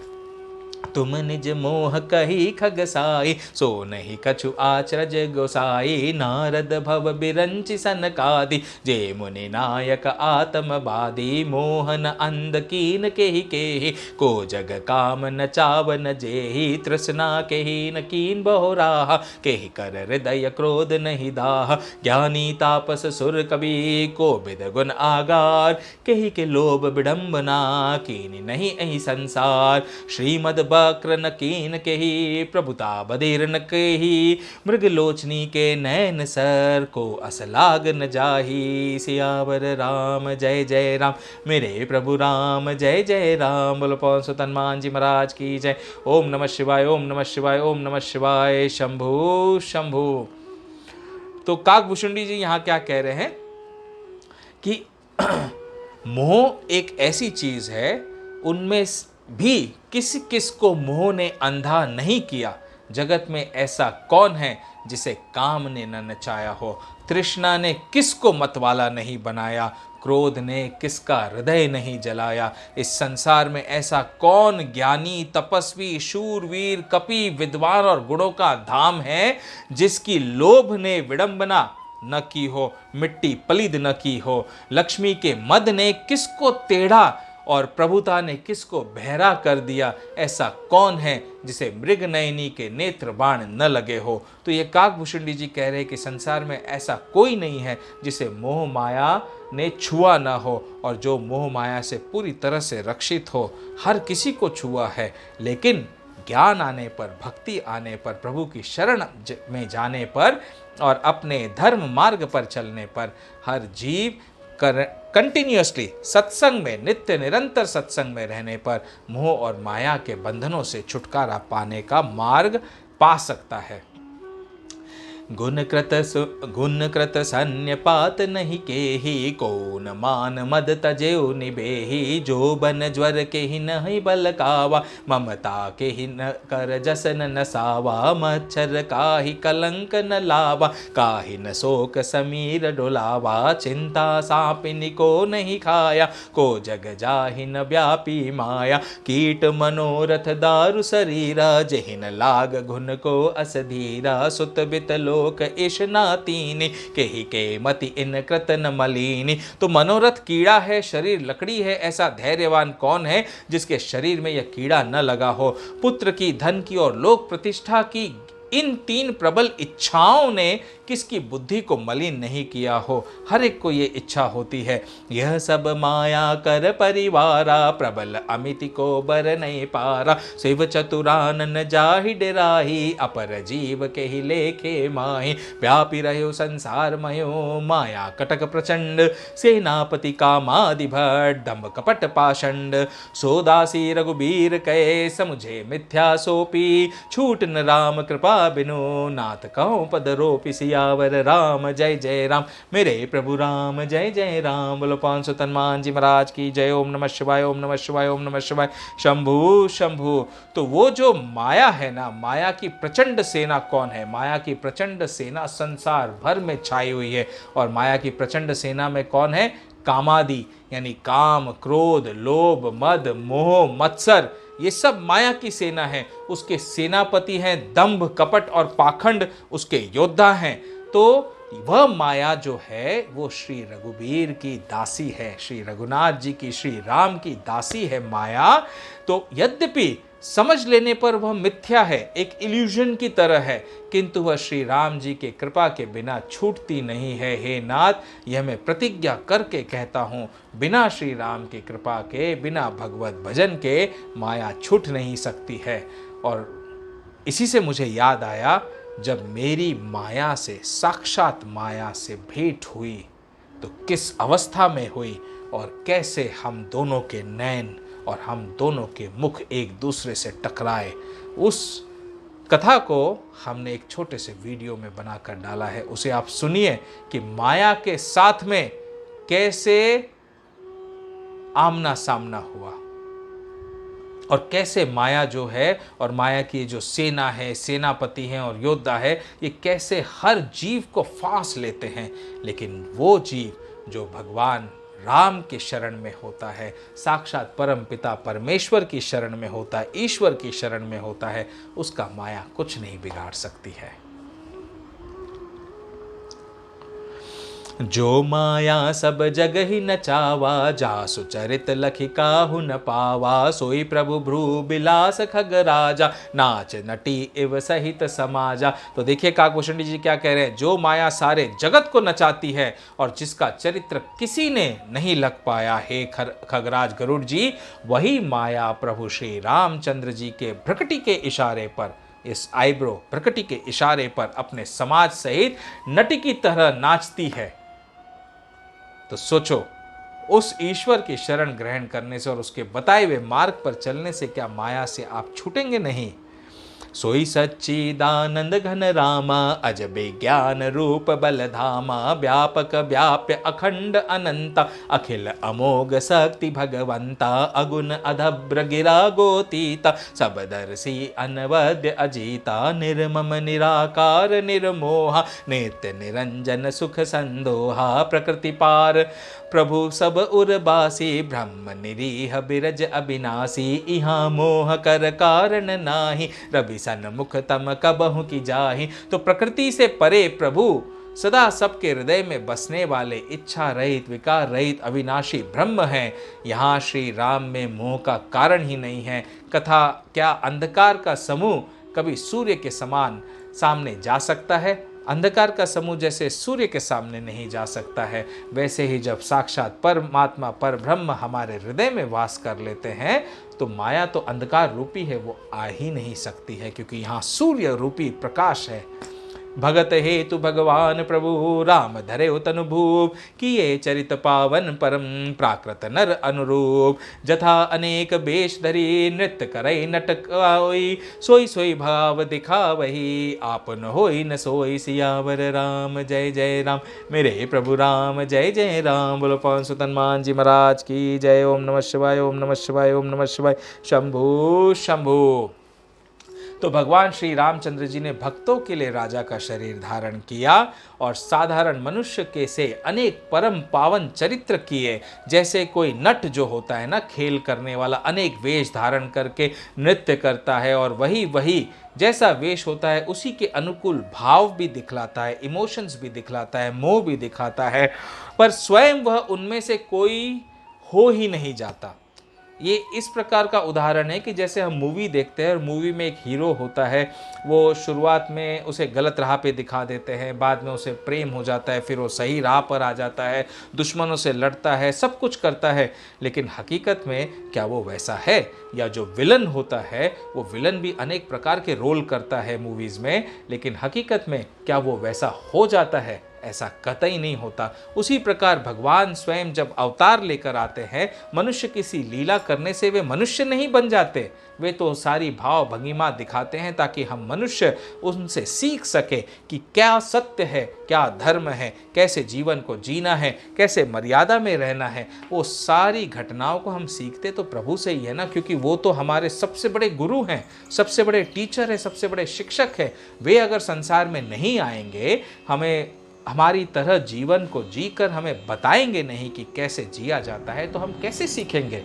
तुम निज मोह कही खगसाई, सो नहीं कछु आचरज गोसाई। नारद भव बिरंचि सनकादि, जे मुनि नायक आत्मवादी। मोहन अंध कीन केहि केहि, को जग काम न चावन जेहि। तृष्णा केहि न कीन बहुराहा, केहि कर हृदय क्रोध नहीं दाह। ज्ञानी तापस सुर कवि, को विद गुण आगार। केहि के लोभ विडम्बना, कीन नहीं अहि संसार। श्रीमद बक्र न कीन केहि, प्रभुता बधीर न केहि। मृगलोचनी के नैन सर, को अस लाग न जाहि। सियावर राम जय जय राम, मेरे प्रभु राम जय जय राम। बोलो पवन सुत हनुमान जी महाराज की जय। ओम नमः शिवाय, ओम नमः शिवाय, ओम नमः शिवाय। शंभु शंभु। तो काकभूषुंडी जी यहाँ क्या कह रहे हैं कि मोह एक ऐसी चीज है, उनमें भी किस किस को मोह ने अंधा नहीं किया। जगत में ऐसा कौन है जिसे काम ने न नचाया हो। तृष्णा ने किसको मतवाला नहीं बनाया, क्रोध ने किसका हृदय नहीं जलाया। इस संसार में ऐसा कौन ज्ञानी तपस्वी शूरवीर कपि विद्वान और गुणों का धाम है, जिसकी लोभ ने विडंबना न की हो, मिट्टी पलिद न की हो। लक्ष्मी के मद ने किसको टेढ़ा और प्रभुता ने किसको बहरा कर दिया। ऐसा कौन है जिसे मृग नयनी के नेत्र बाण न लगे हो। तो ये काकभूषुंडी जी कह रहे हैं कि संसार में ऐसा कोई नहीं है जिसे मोह माया ने छुआ ना हो, और जो मोह माया से पूरी तरह से रक्षित हो। हर किसी को छुआ है, लेकिन ज्ञान आने पर, भक्ति आने पर, प्रभु की शरण में जाने पर और अपने धर्म मार्ग पर चलने पर हर जीव कंटिन्यूअसली सत्संग में, नित्य निरंतर सत्संग में रहने पर मोह और माया के बंधनों से छुटकारा पाने का मार्ग पा सकता है। गुण कृत सन्यपात नहीं केहि, कौन मान मद तजेउ निबेहि। जो बन ज्वर केहि नहीं बल कावा, ममता केहि न कर जसन नसावा। मच्छर काहि कलंक न लावा, काहि न शोक समीर डोलावा। चिंता सापिनी को नहीं खाया, को जग जाहि न व्यापी माया। कीट मनोरथ दारु शरीरा, जेहि न लाग घुन को असधीरा। सुत बित लोक इशनातीनि, केहि के मति इन कृतन मलिनी। तो मनोरथ कीड़ा है, शरीर लकड़ी है, ऐसा धैर्यवान कौन है जिसके शरीर में यह कीड़ा न लगा हो। पुत्र की, धन की और लोक प्रतिष्ठा की इन तीन प्रबल इच्छाओं ने किसकी बुद्धि को मलिन नहीं किया हो। हर एक को ये इच्छा होती है। यह सब माया कर परिवारा, प्रबल अमिति को बर नहीं पारा। शिव चतुरानन जाहि डेराही, अपर जीव के ही लेखे माही। व्यापी रहो संसार मयो, माया कटक प्रचंड। सेनापति कामादि भट, दम्भ कपट पाषंड। सोदासी रघुबीर कहे, समुझे मिथ्या सोपी। छूट न राम कृपा बिनु, नाथ कहूँ पद रोपी। सियावर राम जय जय राम, मेरे प्रभु राम जय जय राम। बोलो पवन सुत हनुमान जी महाराज की जय। ओम नमः शिवाय, ओम नमः शिवाय, ओम नमः शिवाय। शंभु शंभु। तो वो जो माया है ना, माया की प्रचंड सेना कौन है? माया की प्रचंड सेना संसार भर में छाई हुई है। और माया की प्रचंड सेना में कौन है? कामादि, यानी काम, क्रोध, लोभ, मद, मोह, मत्सर, ये सब माया की सेना है। उसके सेनापति हैं दंभ, कपट और पाखंड, उसके योद्धा हैं। तो वह माया जो है वो श्री रघुबीर की दासी है, श्री रघुनाथ जी की, श्री राम की दासी है माया। तो यद्यपि समझ लेने पर वह मिथ्या है, एक इल्यूजन की तरह है, किंतु वह श्री राम जी के कृपा के बिना छूटती नहीं है। हे नाथ, यह मैं प्रतिज्ञा करके कहता हूँ, बिना श्री राम की कृपा के, बिना भगवत भजन के माया छूट नहीं सकती है। और इसी से मुझे याद आया, जब मेरी माया से, साक्षात माया से भेंट हुई तो किस अवस्था में हुई और कैसे हम दोनों के नैन और हम दोनों के मुख एक दूसरे से टकराए। उस कथा को हमने एक छोटे से वीडियो में बनाकर डाला है, उसे आप सुनिए कि माया के साथ में कैसे आमना सामना हुआ और कैसे माया जो है और माया की जो सेना है, सेनापति हैं और योद्धा है, ये कैसे हर जीव को फांस लेते हैं। लेकिन वो जीव जो भगवान राम के शरण में होता है, साक्षात परम पिता परमेश्वर की शरण में होता है, ईश्वर की शरण में होता है, उसका माया कुछ नहीं बिगाड़ सकती है। जो माया सब जग ही नचावा, जासु चरित लखि काहु न पावा, सोई प्रभु भ्रू बिलास खग राजा, नाच नटी इव सहित समाजा। तो देखिए काकभूषण जी क्या कह रहे हैं, जो माया सारे जगत को नचाती है और जिसका चरित्र किसी ने नहीं लग पाया, हे खगराज गरुड़ जी, वही माया प्रभु श्री रामचंद्र जी के भ्रकटी के इशारे पर, इस आईब्रो भ्रकटी के इशारे पर अपने समाज सहित नटी की तरह नाचती है। तो सोचो, उस ईश्वर की शरण ग्रहण करने से और उसके बताए हुए मार्ग पर चलने से क्या माया से आप छूटेंगे नहीं। सोई सच्चिदानंद घन रामा, अजबे ज्ञान रूप बल धामा, व्यापक व्याप्य अखंड अनंता, अखिल अमोघ शक्ति भगवंता, अगुण अधभ्र गिरा गोतीता, सबदर्शी अनवद्य अजीता, निर्मम निराकार निर्मोहा, नित्य निरंजन सुख संदोहा, प्रकृति पार प्रभु सब उर्बासी, ब्रह्म निरीह बिरज अविनाशी, इहाँ मोह कर कारण नाही, रवि सन्मुख तम कबहु की जाहि। तो प्रकृति से परे प्रभु सदा सबके हृदय में बसने वाले, इच्छा रहित विकार रहित अविनाशी ब्रह्म हैं। यहाँ श्री राम में मोह का कारण ही नहीं है। कथा क्या अंधकार का समूह कभी सूर्य के समान सामने जा सकता है? अंधकार का समूह जैसे सूर्य के सामने नहीं जा सकता है, वैसे ही जब साक्षात परमात्मा पर ब्रह्म हमारे हृदय में वास कर लेते हैं तो माया तो अंधकार रूपी है, वो आ ही नहीं सकती है, क्योंकि यहाँ सूर्य रूपी प्रकाश है। भगत हेतु भगवान प्रभु राम धरे तनु भूप, किए चरित पावन परम प्राकृत नर अनुरूप, जथा अनेक बेश धरी नृत्य करई नटकाई, सोई सोई भाव दिखावही, आपन होई न सोई सियावर राम। जय जय राम मेरे प्रभु राम, जय जय राम। बोलो पवन सुत हनुमान जी महाराज की जय। ओम नमः शिवाय, ओम नमः शिवाय, ओम नमः शिवाय। शंभु शंभु। तो भगवान श्री रामचंद्र जी ने भक्तों के लिए राजा का शरीर धारण किया और साधारण मनुष्य के से अनेक परम पावन चरित्र किए। जैसे कोई नट जो होता है ना, खेल करने वाला, अनेक वेश धारण करके नृत्य करता है और वही जैसा वेश होता है उसी के अनुकूल भाव भी दिखलाता है, इमोशंस भी दिखलाता है, मोह भी दिखाता है, पर स्वयं वह उनमें से कोई हो ही नहीं जाता। ये इस प्रकार का उदाहरण है कि जैसे हम मूवी देखते हैं और मूवी में एक हीरो होता है, वो शुरुआत में उसे गलत राह पे दिखा देते हैं, बाद में उसे प्रेम हो जाता है, फिर वो सही राह पर आ जाता है, दुश्मनों से लड़ता है, सब कुछ करता है, लेकिन हकीकत में क्या वो वैसा है? या जो विलन होता है वो विलन भी अनेक प्रकार के रोल करता है मूवीज़ में, लेकिन हकीकत में क्या वो वैसा हो जाता है? ऐसा कतई नहीं होता। उसी प्रकार भगवान स्वयं जब अवतार लेकर आते हैं, मनुष्य किसी लीला करने से वे मनुष्य नहीं बन जाते, वे तो सारी भाव भंगिमा दिखाते हैं ताकि हम मनुष्य उनसे सीख सके कि क्या सत्य है, क्या धर्म है, कैसे जीवन को जीना है, कैसे मर्यादा में रहना है। वो सारी घटनाओं को हम सीखते तो प्रभु से ही है ना, क्योंकि वो तो हमारे सबसे बड़े गुरु हैं, सबसे बड़े टीचर हैं, सबसे बड़े शिक्षक हैं। वे अगर संसार में नहीं आएंगे, हमें हमारी तरह जीवन को जीकर हमें बताएंगे नहीं कि कैसे जिया जाता है, तो हम कैसे सीखेंगे?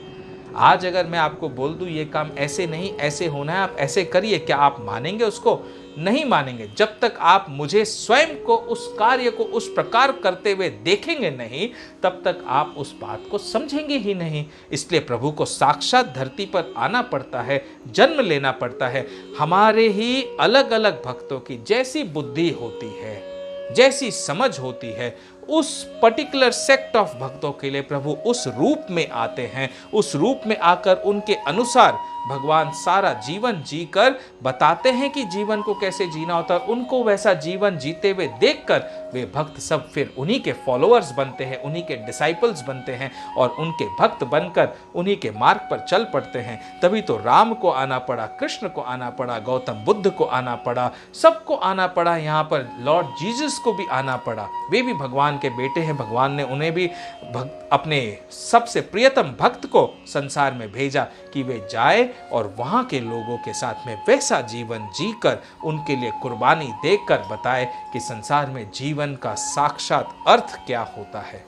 आज अगर मैं आपको बोल दूं ये काम ऐसे नहीं ऐसे होना है, आप ऐसे करिए, क्या आप मानेंगे उसको? नहीं मानेंगे। जब तक आप मुझे स्वयं को उस कार्य को उस प्रकार करते हुए देखेंगे नहीं, तब तक आप उस बात को समझेंगे ही नहीं। इसलिए प्रभु को साक्षात धरती पर आना पड़ता है, जन्म लेना पड़ता है। हमारे ही अलग अलग भक्तों की जैसी बुद्धि होती है, जैसी समझ होती है, उस पर्टिकुलर सेक्ट ऑफ भक्तों के लिए प्रभु उस रूप में आते हैं। उस रूप में आकर उनके अनुसार भगवान सारा जीवन जीकर बताते हैं कि जीवन को कैसे जीना होता है। उनको वैसा जीवन जीते हुए देखकर वे भक्त सब फिर उन्हीं के फॉलोअर्स बनते हैं, उन्हीं के डिसाइपल्स बनते हैं और उनके भक्त बनकर उन्हीं के मार्ग पर चल पड़ते हैं। तभी तो राम को आना पड़ा, कृष्ण को आना पड़ा, गौतम बुद्ध को आना पड़ा, सबको आना पड़ा। यहाँ पर लॉर्ड जीसस को भी आना पड़ा। वे भी भगवान के बेटे हैं। भगवान ने उन्हें भी अपने सबसे प्रियतम भक्त को संसार में भेजा कि वे जाए और वहाँ के लोगों के साथ में वैसा जीवन जीकर उनके लिए कुर्बानी देकर बताए कि संसार में जीवन का साक्षात अर्थ क्या होता है।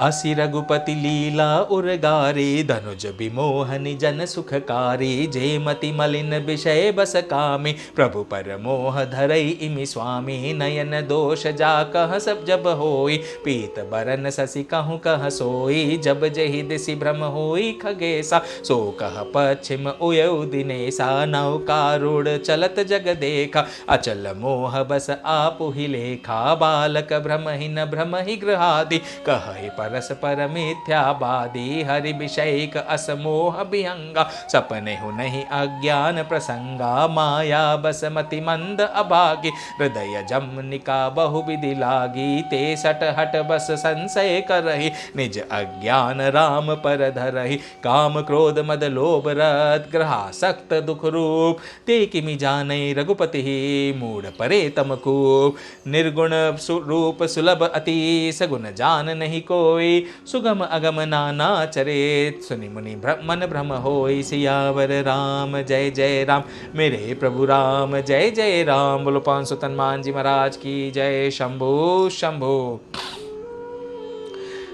असि रघुपति लीला उरगारी, धनुज विमोहनि जन सुखकारी। जेमति मलिन विषय बस कामी, प्रभु पर मोह धरई इमि स्वामी। नयन दोष जा कह सब जब होई, पीत बरन शशि कहूँ कह सोई। जब जहि दिसि भ्रम होई खगेसा, सो कह पश्चिम उयउ दिनेसा। नौकारूढ़ चलत जग देखा, अचल मोह बस आपु ही लेखा। बालक भ्रमहीन भ्रम ही गृहादि, कहि परस पर मिथ्यावादी। हरि विषयक असमोह विहंगा, सपने हु नहीं अज्ञान प्रसंगा। माया बस मति मंद अभागी, हृदय जमनिका बहु विधि लागी। ते सट हट बस संशय करहि, निज अज्ञान राम पर धरहि। काम क्रोध मद लोभ रत, ग्रहासक्त दुख रूप। ते किमि जानै रघुपति, मूढ़ परे तम खूब। निर्गुण रूप सुलभ अति, सगुन जान नहीं कोई। सुगम अगम नाना चरित, सुनि मुनि मन भ्रम होई। सियावर राम जय जय राम, मेरे प्रभु राम जय जय राम। बोलो पवन सुत हनुमान जी महाराज की जय। शंभु शंभु।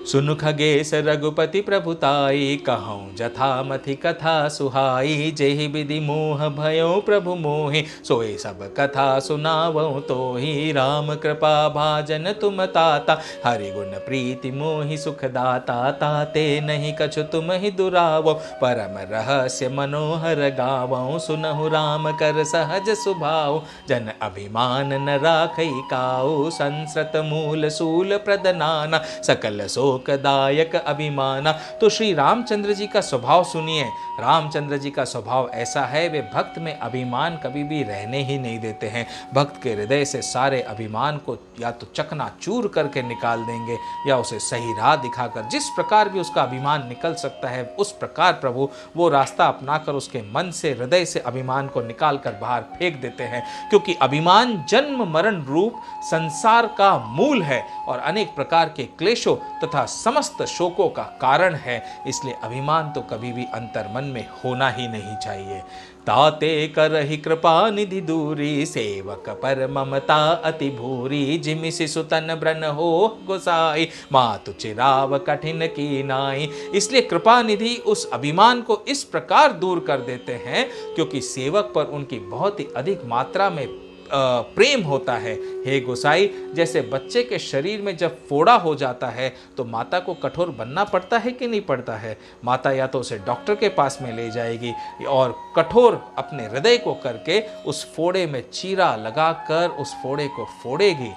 सुनु खगेश रघुपति प्रभुताई, कहूँ जथा मथि कथा सुहाई। जेहि विधि मोह भयो प्रभु मोहि, सोई सब कथा सुनावऊँ तोहि। राम कृपा भाजन तुम ताता, हरि गुण प्रीति मोहि सुख दाता। ताते नहीं कछु तुम ही दुरावो, परम रहस्य मनोहर गावऊँ। सुनहु राम कर सहज सुभाव, जन अभिमान न राखई काऊ। संस्रत मूल सूल प्रदनाना, सकल शोक दायक अभिमाना। तो श्री रामचंद्र जी का स्वभाव सुनिए। रामचंद्र जी का स्वभाव ऐसा है, वे भक्त में अभिमान कभी भी रहने ही नहीं देते हैं। भक्त के हृदय से सारे अभिमान को या तो चकनाचूर करके निकाल देंगे, या उसे सही राह दिखाकर जिस प्रकार भी उसका अभिमान निकल सकता है, उस प्रकार प्रभु वो रास्ता अपनाकर उसके मन से, हृदय से अभिमान को निकाल कर बाहर फेंक देते हैं। क्योंकि अभिमान जन्म मरण रूप संसार का मूल है और अनेक प्रकार के क्लेशों तथा समस्त शोकों का कारण है। इसलिए अभिमान तो कभी भी अंतर्मन में होना ही नहीं चाहिए। ताते करहि कृपा निधि दूरी, सेवक पर ममता अति भूरी। जिमि शिशुतन ब्रन हो गोसाई, मातु चिराव कठिन की नाई। इसलिए कृपा निधि उस अभिमान को इस प्रकार दूर कर देते हैं, क्योंकि सेवक पर उनकी बहुत ही अधिक मात्रा में प्रेम होता है। हे गोसाई, जैसे बच्चे के शरीर में जब फोड़ा हो जाता है तो माता को कठोर बनना पड़ता है कि नहीं पड़ता है। माता या तो उसे डॉक्टर के पास में ले जाएगी और कठोर अपने हृदय को करके उस फोड़े में चीरा लगाकर उस फोड़े को फोड़ेगी।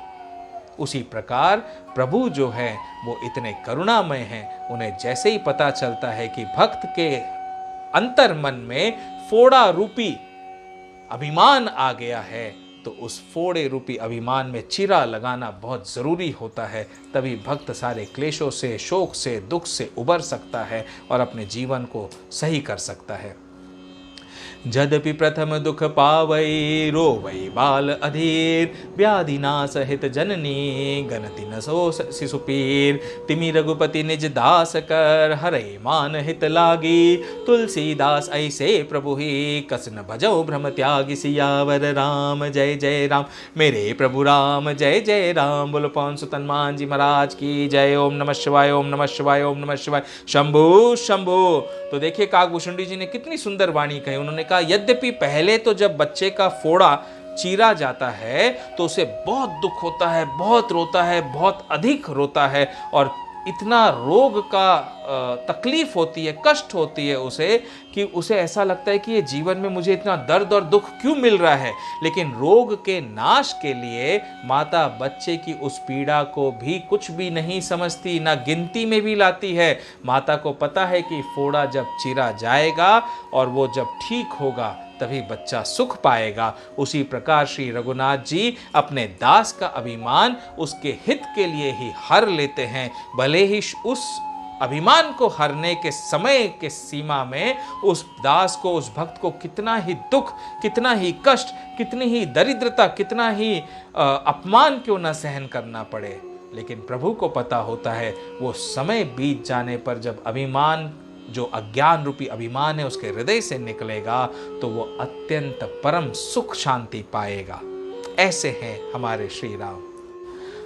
उसी प्रकार प्रभु जो है वो इतने करुणामय हैं, उन्हें जैसे ही पता चलता है कि भक्त के अंतर्मन में फोड़ा रूपी अभिमान आ गया है, तो उस फोड़े रूपी अभिमान में चीरा लगाना बहुत ज़रूरी होता है। तभी भक्त सारे क्लेशों से, शोक से, दुख से उबर सकता है और अपने जीवन को सही कर सकता है। जदपि प्रथम दुख पावई, रोवई बाल अधीर। व्याधि नाश हित जननी, गनति न सो शिशुपीर। तिमि रघुपति निज दास कर, हरै मान हित लागी। तुलसीदास ऐसे प्रभु ही, कस न भजौ भ्रम त्यागी। सियावर राम जय जय राम, मेरे प्रभु राम जय जय राम। बोलो पवन सुत हनुमान जी महाराज की जय। ओम नमः शिवाय, ओम नमः शिवाय, ओम नमः शिवाय। शंभु शंभु। तो देखिए काकभूषुंडी जी ने कितनी सुंदर वाणी कही। उन्होंने कहा यद्यपि पहले तो जब बच्चे का फोड़ा चीरा जाता है तो उसे बहुत दुख होता है, बहुत रोता है, बहुत अधिक रोता है और इतना रोग का तकलीफ होती है, कष्ट होती है उसे, कि उसे ऐसा लगता है कि ये जीवन में मुझे इतना दर्द और दुख क्यों मिल रहा है। लेकिन रोग के नाश के लिए माता बच्चे की उस पीड़ा को भी कुछ भी नहीं समझती, ना गिनती में भी लाती है। माता को पता है कि फोड़ा जब चीरा जाएगा और वो जब ठीक होगा तभी बच्चा सुख पाएगा। उसी प्रकार श्री रघुनाथ जी अपने दास का अभिमान उसके हित के लिए ही हर लेते हैं। भले ही उस अभिमान को हरने के समय के सीमा में उस दास को, उस भक्त को कितना ही दुख, कितना ही कष्ट, कितनी ही दरिद्रता, कितना ही अपमान क्यों न सहन करना पड़े, लेकिन प्रभु को पता होता है वो समय बीत जाने पर जब अभिमान, जो अज्ञान रूपी अभिमान है, उसके हृदय से निकलेगा तो वो अत्यंत परम सुख शांति पाएगा। ऐसे हैं हमारे श्री राम।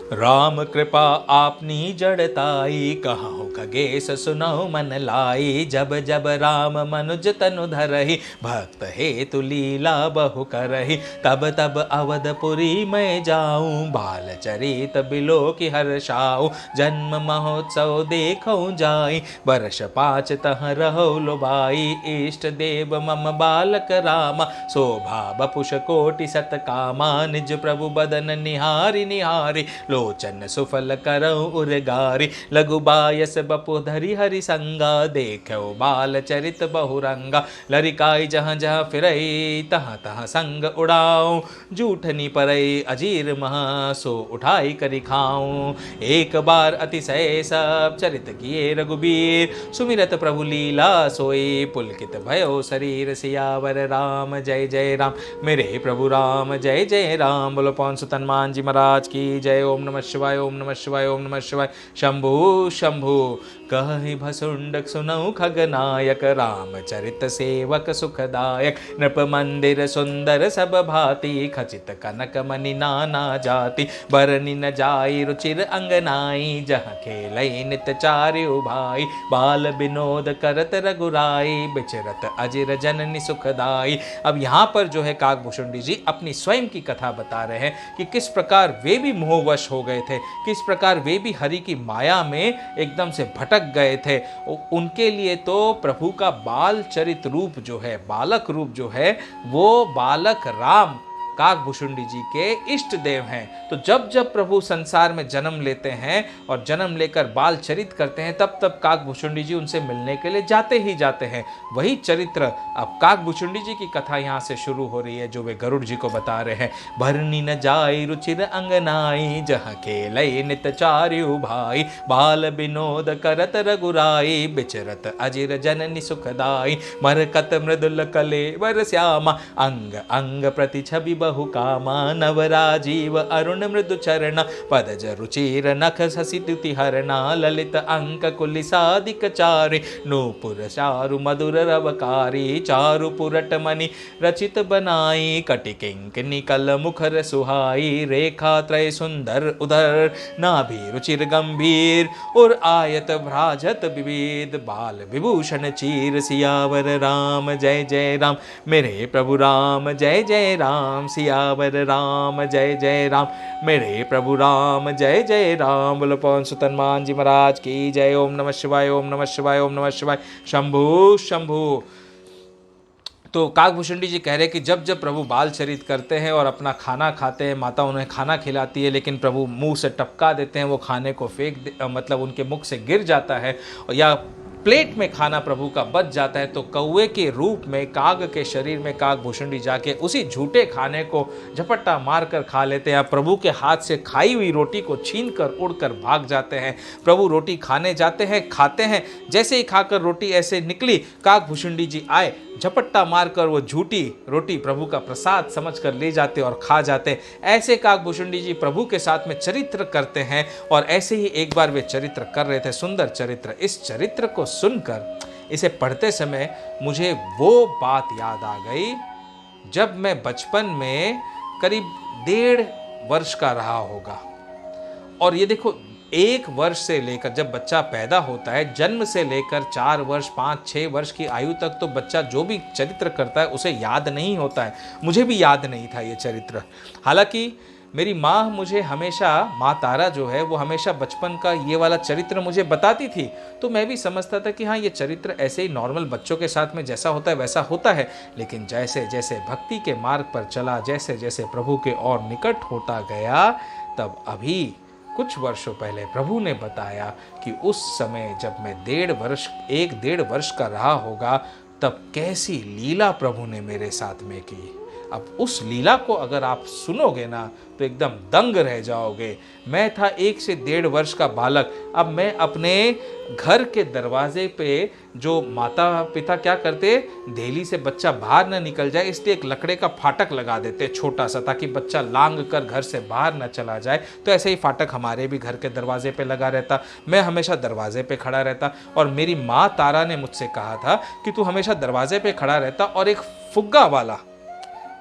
राम कृपा आपनी जड़ताई, कहूँ खगेश सुनौ मन लाई। जब जब राम मनुज तनु धरहि, भक्त हेतु लीला बहु करहि। तब तब अवधपुरी मैं जाऊँ, बाल चरित बिलो की हर्षाऊ। जन्म महोत्सव देखऊँ जाई, वर्ष 5 तह रहो लुभाई। इष्ट देव मम बालक रामा, शोभा बपुष कोटि सत कामा। निज प्रभु बदन निहारी निहारी, लोचन सुफल करऊ उर्गारी। लघु बायस बपु धरि हरि संगा, देखो बाल चरित बहुरंगा। लरिकाई जहाँ जहाँ फिरई, तहाँ तहाँ संग उड़ाऊं। जूठनी परई अजीर महा, सो उठाई करि खाऊं। एक बार अतिशय सब चरित किए रघुबीर, सुमिरत प्रभु लीला सोई। पुलकित भयो शरीर, सियावर राम जय जय राम। मेरे प्रभु राम जय जय राम। बोलो पवन सुत हनुमान जी महाराज की जय। ओम नमः शिवाय, ओम नमः शिवाय, ओम नमः शिवाय। शंभु शंभु कहि भसुंड सुनऊ खगनायक, रामचरित सेवक सुखदायक। नृप मंदिर सुंदर सब भांति, खचित कनक मणि नाना जाति। बरनि न जाई रुचिर अंगनाई, जहाँ खेलई नित चार्यु भाई। बाल विनोद करत रघुराई, बिचरत अजिर जननी सुखदाई। अब यहाँ पर जो है काकभूषुंडी जी अपनी स्वयं की कथा बता रहे हैं कि किस प्रकार वे भी मोहवश हो गए थे, किस प्रकार वे भी हरि की माया में एकदम से भटक गए थे। उनके लिए तो प्रभु का बाल चरित रूप जो है, बालक रूप जो है, वो बालक राम काकभूषुंडी जी के इष्ट देव हैं। तो जब जब प्रभु संसार में जन्म लेते हैं और जन्म लेकर बाल चरित करते हैं, तब तब काकभूषुंडी जी उनसे मिलने के लिए जाते ही जाते हैं। वही चरित्र अब काकभूषुंडी जी की कथा यहाँ से शुरू हो रही है, जो वे गरुड़ जी को बता रहे हैं। भरनी न जाई रुचिर अंगनाई, जहाँ खेलई नित चार्यु भाई। बाल विनोद करत रघुराई, बिचरत अजिर जननी सुखदाई। मरकत मृदुल कलेवर श्यामा, अंग अंग प्रति छवि बहु कामा। नवराजीव अरुण मृदु चरण, पदज रुचिर नख शशि तुति हरणा। ललित अंक कुलिसादिक चारि, नूपुर चारु मधुर रवकारी। चारु पुरट मणि रचित बनाई, कटि किंकिनी कल मुखर सुहाई। रेखा त्रय सुंदर उदर, नाभि रुचिर गंभीर। और आयत भ्राजत विविध, बाल विभूषण चीर। सियावर राम जय जय राम, मेरे प्रभु राम जय जय राम। सियावर राम जय जय राम, मेरे प्रभु राम जय जय राम। बोलो पवन सुत हनुमान जी महाराज की जय। ओम नमः शिवाय, ओम नमः शिवाय, ओम नमः शिवाय। शंभु शंभु। तो काकभूषुंडी जी कह रहे कि जब जब प्रभु बाल चरित करते हैं और अपना खाना खाते हैं, माता उन्हें खाना खिलाती है, लेकिन प्रभु मुंह से टपका देते हैं, वो खाने को मतलब उनके मुख से गिर जाता है, या प्लेट में खाना प्रभु का बच जाता है, तो कौवे के रूप में काग के शरीर में काकभूषुंडी जाके उसी झूठे खाने को झपट्टा मारकर खा लेते हैं। प्रभु के हाथ से खाई हुई रोटी को छीनकर उड़कर भाग जाते हैं। प्रभु रोटी खाने जाते हैं, खाते हैं, जैसे ही खाकर रोटी ऐसे निकली, काकभूषुंडी जी आए, झपट्टा मारकर वो झूठी रोटी प्रभु का प्रसाद समझकर ले जाते और खा जाते। ऐसे काकभूषुंडी जी प्रभु के साथ में चरित्र करते हैं, और ऐसे ही एक बार वे चरित्र कर रहे थे, सुंदर चरित्र। इस चरित्र को सुनकर, इसे पढ़ते समय मुझे वो बात याद आ गई जब मैं बचपन में करीब 1.5 वर्ष का रहा होगा। और ये देखो, 1 वर्ष से लेकर जब बच्चा पैदा होता है, जन्म से लेकर 4 वर्ष 5-6 वर्ष की आयु तक तो बच्चा जो भी चरित्र करता है उसे याद नहीं होता है। मुझे भी याद नहीं था ये चरित्र। हालांकि मेरी माँ मुझे हमेशा, माँ तारा जो है वो हमेशा बचपन का ये वाला चरित्र मुझे बताती थी, तो मैं भी समझता था कि हाँ, ये चरित्र ऐसे ही नॉर्मल बच्चों के साथ में जैसा होता है वैसा होता है। लेकिन जैसे जैसे भक्ति के मार्ग पर चला, जैसे जैसे प्रभु के और निकट होता गया, तब अभी कुछ वर्षों पहले प्रभु ने बताया कि उस समय जब मैं 1.5 वर्ष का रहा होगा, तब कैसी लीला प्रभु ने मेरे साथ में की। अब उस लीला को अगर आप सुनोगे ना, तो एकदम दंग रह जाओगे। मैं था 1 से 1.5 वर्ष का बालक। अब मैं अपने घर के दरवाजे पे, जो माता पिता क्या करते, देहली से बच्चा बाहर न निकल जाए इसलिए एक लकड़े का फाटक लगा देते छोटा सा, ताकि बच्चा लांग कर घर से बाहर न चला जाए। तो ऐसे ही फाटक हमारे भी घर के दरवाजे पे लगा रहता। मैं हमेशा दरवाजे पे खड़ा रहता, और मेरी माँ तारा ने मुझसे कहा था कि तू हमेशा दरवाजे पे खड़ा रहता और एक फुग्गा वाला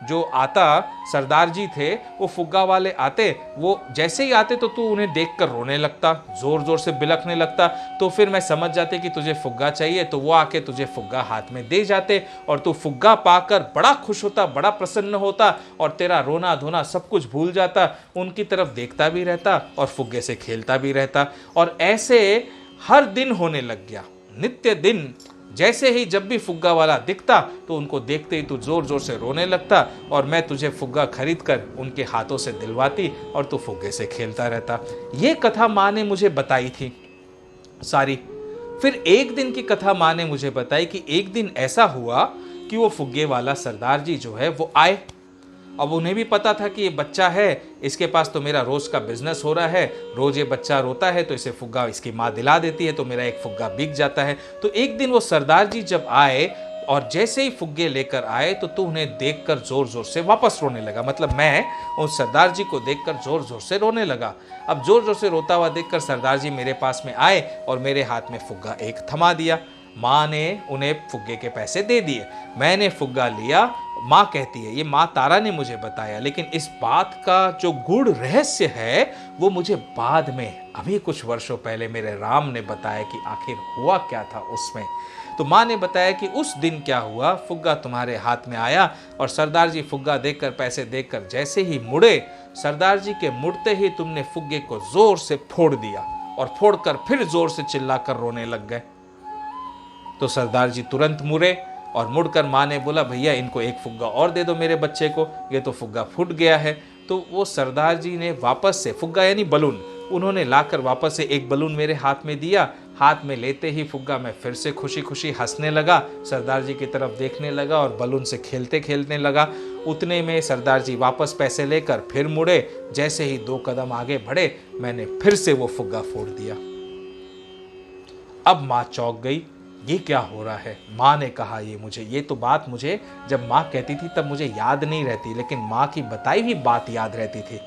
जो आता सरदार जी थे, वो फुग्गा वाले आते, वो जैसे ही आते तो तू उन्हें देखकर रोने लगता, जोर जोर से बिलखने लगता। तो फिर मैं समझ जाते कि तुझे फुग्गा चाहिए, तो वो आके तुझे फुग्गा हाथ में दे जाते और तू फुग्गा पाकर बड़ा खुश होता, बड़ा प्रसन्न होता और तेरा रोना धोना सब कुछ भूल जाता, उनकी तरफ देखता भी रहता और फुग्गे से खेलता भी रहता। और ऐसे हर दिन होने लग गया, नित्य दिन। जैसे ही जब भी फुग्गा वाला दिखता तो उनको देखते ही तू जोर जोर से रोने लगता और मैं तुझे फुग्गा खरीद कर उनके हाथों से दिलवाती और तू फुग्गे से खेलता रहता। ये कथा माँ ने मुझे बताई थी सारी। फिर एक दिन की कथा माँ ने मुझे बताई कि एक दिन ऐसा हुआ कि वो फुग्गे वाला सरदार जी जो है वो आए। अब उन्हें भी पता था कि ये बच्चा है, इसके पास तो मेरा रोज का बिजनेस हो रहा है, रोज ये बच्चा रोता है तो इसे फुग्गा इसकी माँ दिला देती है, तो मेरा एक फुग्गा बिक जाता है। तो एक दिन वो सरदार जी जब आए और जैसे ही फुग्गे लेकर आए तो उन्हें देखकर जोर जोर से वापस रोने लगा। मतलब मैं उस सरदार जी को देखकर जोर जोर से रोने लगा। अब जोर जोर से रोता हुआ देखकर सरदार जी मेरे पास में आए और मेरे हाथ में फुग्गा एक थमा दिया। माँ ने उन्हें फुग्गे के पैसे दे दिए, मैंने फुग्गा लिया। माँ कहती है, ये माँ तारा ने मुझे बताया, लेकिन इस बात का जो गूढ़ रहस्य है वो मुझे बाद में अभी कुछ वर्षों पहले मेरे राम ने बताया कि आखिर हुआ क्या था उसमें। तो माँ ने बताया कि उस दिन क्या हुआ, फुग्गा तुम्हारे हाथ में आया और सरदार जी फुग्गा देकर पैसे देकर जैसे ही मुड़े, सरदार जी के मुड़ते ही तुमने फुग्गे को जोर से फोड़ दिया और फोड़कर फिर जोर से चिल्लाकर रोने लग गए। तो सरदार जी तुरंत मुड़े और मुड़कर माँ ने बोला, भैया इनको एक फुग्गा और दे दो मेरे बच्चे को, ये तो फुग्गा फूट गया है। तो वो सरदार जी ने वापस से फुग्गा यानी बलून, उन्होंने लाकर वापस से एक बलून मेरे हाथ में दिया। हाथ में लेते ही फुग्गा मैं फिर से खुशी खुशी हंसने लगा, सरदार जी की तरफ देखने लगा और बलून से खेलते खेलने लगा। उतने में सरदार जी वापस पैसे लेकर फिर मुड़े, जैसे ही 2 कदम आगे बढ़े मैंने फिर से वो फुग्गा फोड़ दिया। अब माँ चौंक गई, ये क्या हो रहा है। माँ ने कहा ये तो बात मुझे जब माँ कहती थी तब मुझे याद नहीं रहती, लेकिन माँ की बताई हुई बात याद रहती थी।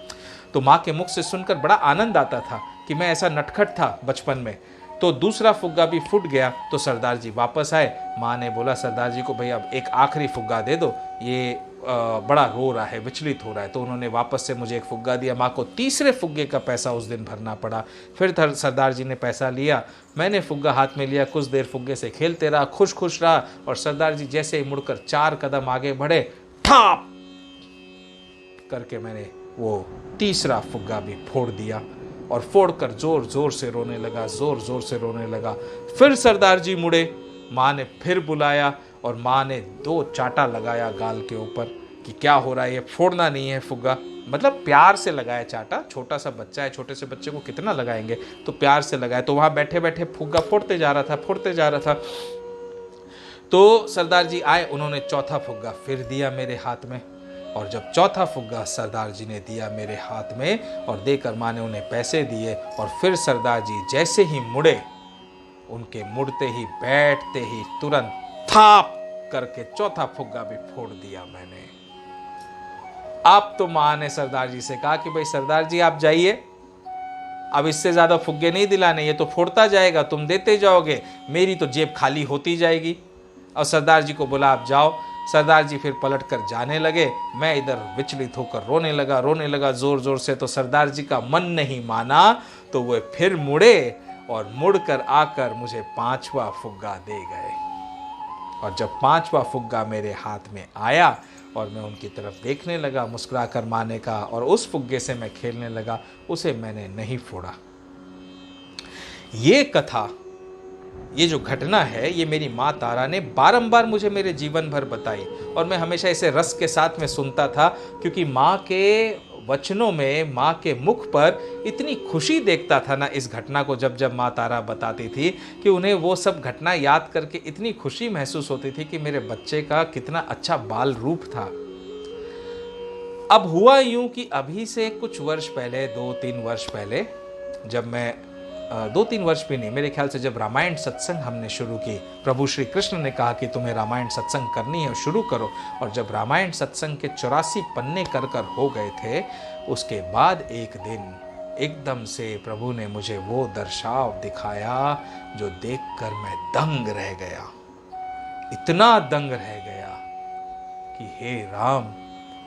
तो माँ के मुख से सुनकर बड़ा आनंद आता था कि मैं ऐसा नटखट था बचपन में। तो दूसरा फुग्गा भी फूट गया तो सरदार जी वापस आए। माँ ने बोला सरदार जी को, भाई अब एक आखिरी फुग्गा दे दो, ये बड़ा रो रहा है, विचलित हो रहा है। तो उन्होंने वापस से मुझे एक फुग्गा दिया। माँ को तीसरे फुग्गे का पैसा उस दिन भरना पड़ा। फिर सरदार जी ने पैसा लिया, मैंने फुग्गा हाथ में लिया, कुछ देर फुग्गे से खेलते रहा, खुश खुश रहा और सरदार जी जैसे ही मुड़कर 4 कदम आगे बढ़े, ठाप करके मैंने वो तीसरा फुग्गा भी फोड़ दिया और फोड़कर जोर जोर से रोने लगा, जोर जोर से रोने लगा। फिर सरदार जी मुड़े, माँ ने फिर बुलाया और माँ ने 2 चाटा लगाया गाल के ऊपर कि क्या हो रहा है, ये फोड़ना नहीं है फुग्गा। मतलब प्यार से लगाया चाटा, छोटा सा बच्चा है, छोटे से बच्चे को कितना लगाएंगे, तो प्यार से लगाया। तो वहाँ बैठे बैठे फुग्गा फोड़ते जा रहा था। तो सरदार जी आए, उन्होंने चौथा फुग्गा फिर दिया मेरे हाथ में और जब चौथा फुग्गा सरदार जी ने दिया मेरे हाथ में और देकर माँ ने उन्हें पैसे दिए और फिर सरदार जी जैसे ही मुड़े, उनके मुड़ते ही बैठते ही तुरंत थाप करके चौथा फुग्गा भी फोड़ दिया मैंने। अब तो माँ ने सरदार जी से कहा कि भाई सरदार जी आप जाइए, अब इससे ज्यादा फुग्गे नहीं दिलाने, ये तो फोड़ता जाएगा, तुम देते जाओगे, मेरी तो जेब खाली होती जाएगी। और सरदार जी को बोला आप जाओ। सरदार जी फिर पलट कर जाने लगे। मैं इधर विचलित होकर रोने लगा जोर जोर से। तो सरदार जी का मन नहीं माना तो वो फिर मुड़े और मुड़कर आकर मुझे 5वां फुग्गा दे गए। और जब 5वां फुग्गा मेरे हाथ में आया और मैं उनकी तरफ देखने लगा, मुस्कुराकर माने का, और उस फुग्गे से मैं खेलने लगा, उसे मैंने नहीं फोड़ा। ये कथा, ये जो घटना है, ये मेरी माँ तारा ने बारंबार मुझे मेरे जीवन भर बताई और मैं हमेशा इसे रस के साथ में सुनता था, क्योंकि माँ के वचनों में, माँ के मुख पर इतनी खुशी देखता था ना इस घटना को जब जब माँ तारा बताती थी, कि उन्हें वो सब घटना याद करके इतनी खुशी महसूस होती थी कि मेरे बच्चे का कितना अच्छा बाल रूप था। अब हुआ यूं कि अभी से कुछ वर्ष पहले, 2-3 वर्ष पहले, जब मैं 2-3 वर्ष भी नहीं, मेरे ख्याल से जब रामायण सत्संग हमने शुरू की, प्रभु श्री कृष्ण ने कहा कि तुम्हें रामायण सत्संग करनी है, शुरू करो। और जब रामायण सत्संग के 84 पन्ने कर हो गए थे, उसके बाद एक दिन एकदम से प्रभु ने मुझे वो दर्शाव दिखाया जो देखकर मैं दंग रह गया, इतना दंग रह गया कि हे राम,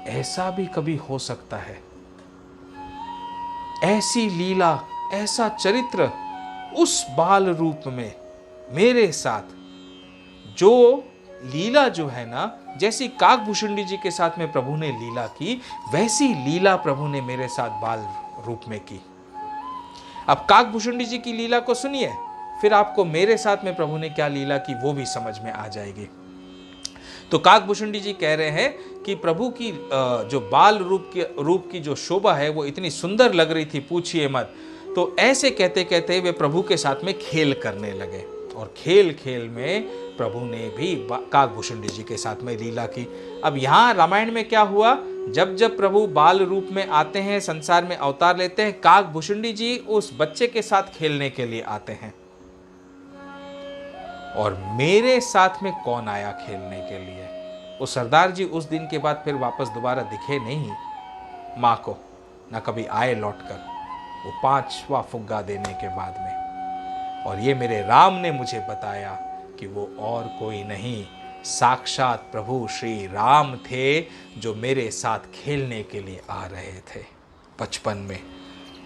ऐसा भी कभी हो सकता है? ऐसी लीला, ऐसा चरित्र उस बाल रूप में मेरे साथ, जो लीला जो है ना, जैसी काकभूषुंडी जी के साथ में प्रभु ने लीला की, वैसी लीला प्रभु ने मेरे साथ बाल रूप में की। अब काकभूषुंडी जी की लीला को सुनिए, फिर आपको मेरे साथ में प्रभु ने क्या लीला की वो भी समझ में आ जाएगी। तो काकभूषुंडी जी कह रहे हैं कि प्रभु की जो बाल रूप की जो शोभा है वो इतनी सुंदर लग रही थी, पूछिए मत। तो ऐसे कहते कहते वे प्रभु के साथ में खेल करने लगे, और खेल खेल में प्रभु ने भी काकभूषुंडी जी के साथ में लीला की। अब यहाँ रामायण में क्या हुआ, जब जब प्रभु बाल रूप में आते हैं, संसार में अवतार लेते हैं, काकभूषुंडी जी उस बच्चे के साथ खेलने के लिए आते हैं। और मेरे साथ में कौन आया खेलने के लिए? वो सरदार जी उस दिन के बाद फिर वापस दोबारा दिखे नहीं माँ को, ना कभी आए लौटकर, वो 5वां फुग्गा देने के बाद में। और ये मेरे राम ने मुझे बताया कि वो और कोई नहीं, साक्षात प्रभु श्री राम थे, जो मेरे साथ खेलने के लिए आ रहे थे। बचपन में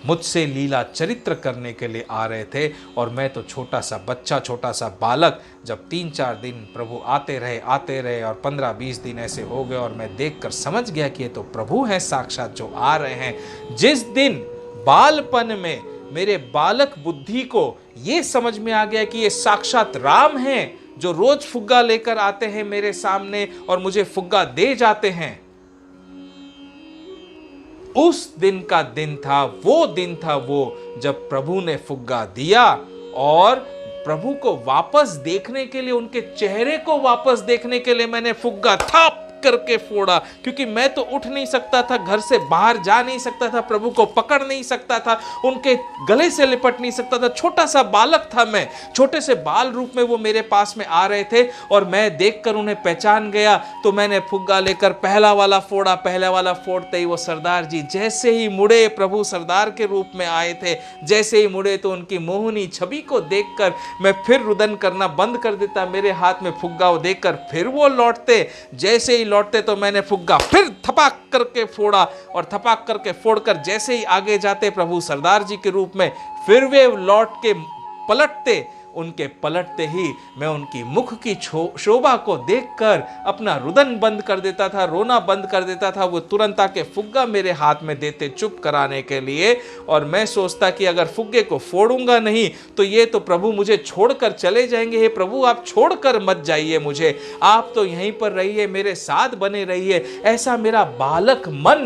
मुझसे लीला चरित्र करने के लिए आ रहे थे, और मैं तो छोटा सा बच्चा, छोटा सा बालक। जब 3-4 दिन प्रभु आते रहे और 15-20 दिन ऐसे हो गए, और मैं देखकर समझ गया कि ये तो प्रभु हैं साक्षात जो आ रहे हैं। जिस दिन बालपन में मेरे बालक बुद्धि को ये समझ में आ गया कि ये साक्षात राम हैं, जो रोज फुग्गा लेकर आते हैं मेरे सामने और मुझे फुग्गा दे जाते हैं, उस दिन का दिन था वो जब प्रभु ने फुग्गा दिया, और प्रभु को वापस देखने के लिए, उनके चेहरे को वापस देखने के लिए मैंने फुग्गा थाप करके फोड़ा, क्योंकि मैं तो उठ नहीं सकता था, घर से बाहर जा नहीं सकता था, प्रभु को पकड़ नहीं सकता था, उनके गले से लिपट नहीं सकता था। छोटा सा बालक था मैं, छोटे से बाल रूप में वो मेरे पास में आ रहे थे, और मैं देखकर उन्हें पहचान गया। तो मैंने फुग्गा लेकर पहला वाला फोड़ा। पहला वाला फोड़ते ही वो सरदार जी जैसे ही मुड़े, प्रभु सरदार के रूप में आए थे, जैसे ही मुड़े तो उनकी मोहनी छवि को देखकर मैं फिर रुदन करना बंद कर देता। मेरे हाथ में फुग्गा देखकर फिर वो लौटते, जैसे ही लौटते तो मैंने फुग्गा फिर थपाक करके फोड़ा, और थपाक करके फोड़कर जैसे ही आगे जाते प्रभु सरदार जी के रूप में, फिर वे लौट के पलटते। उनके पलटते ही मैं उनकी मुख की शोभा को देखकर अपना रुदन बंद कर देता था, रोना बंद कर देता था। वो तुरंत आके फुग्गा मेरे हाथ में देते चुप कराने के लिए, और मैं सोचता कि अगर फुग्गे को फोड़ूंगा नहीं तो ये तो प्रभु मुझे छोड़कर चले जाएंगे। हे प्रभु, आप छोड़कर मत जाइए मुझे, आप तो यहीं पर रहिए, मेरे साथ बने रहिए। ऐसा मेरा बालक मन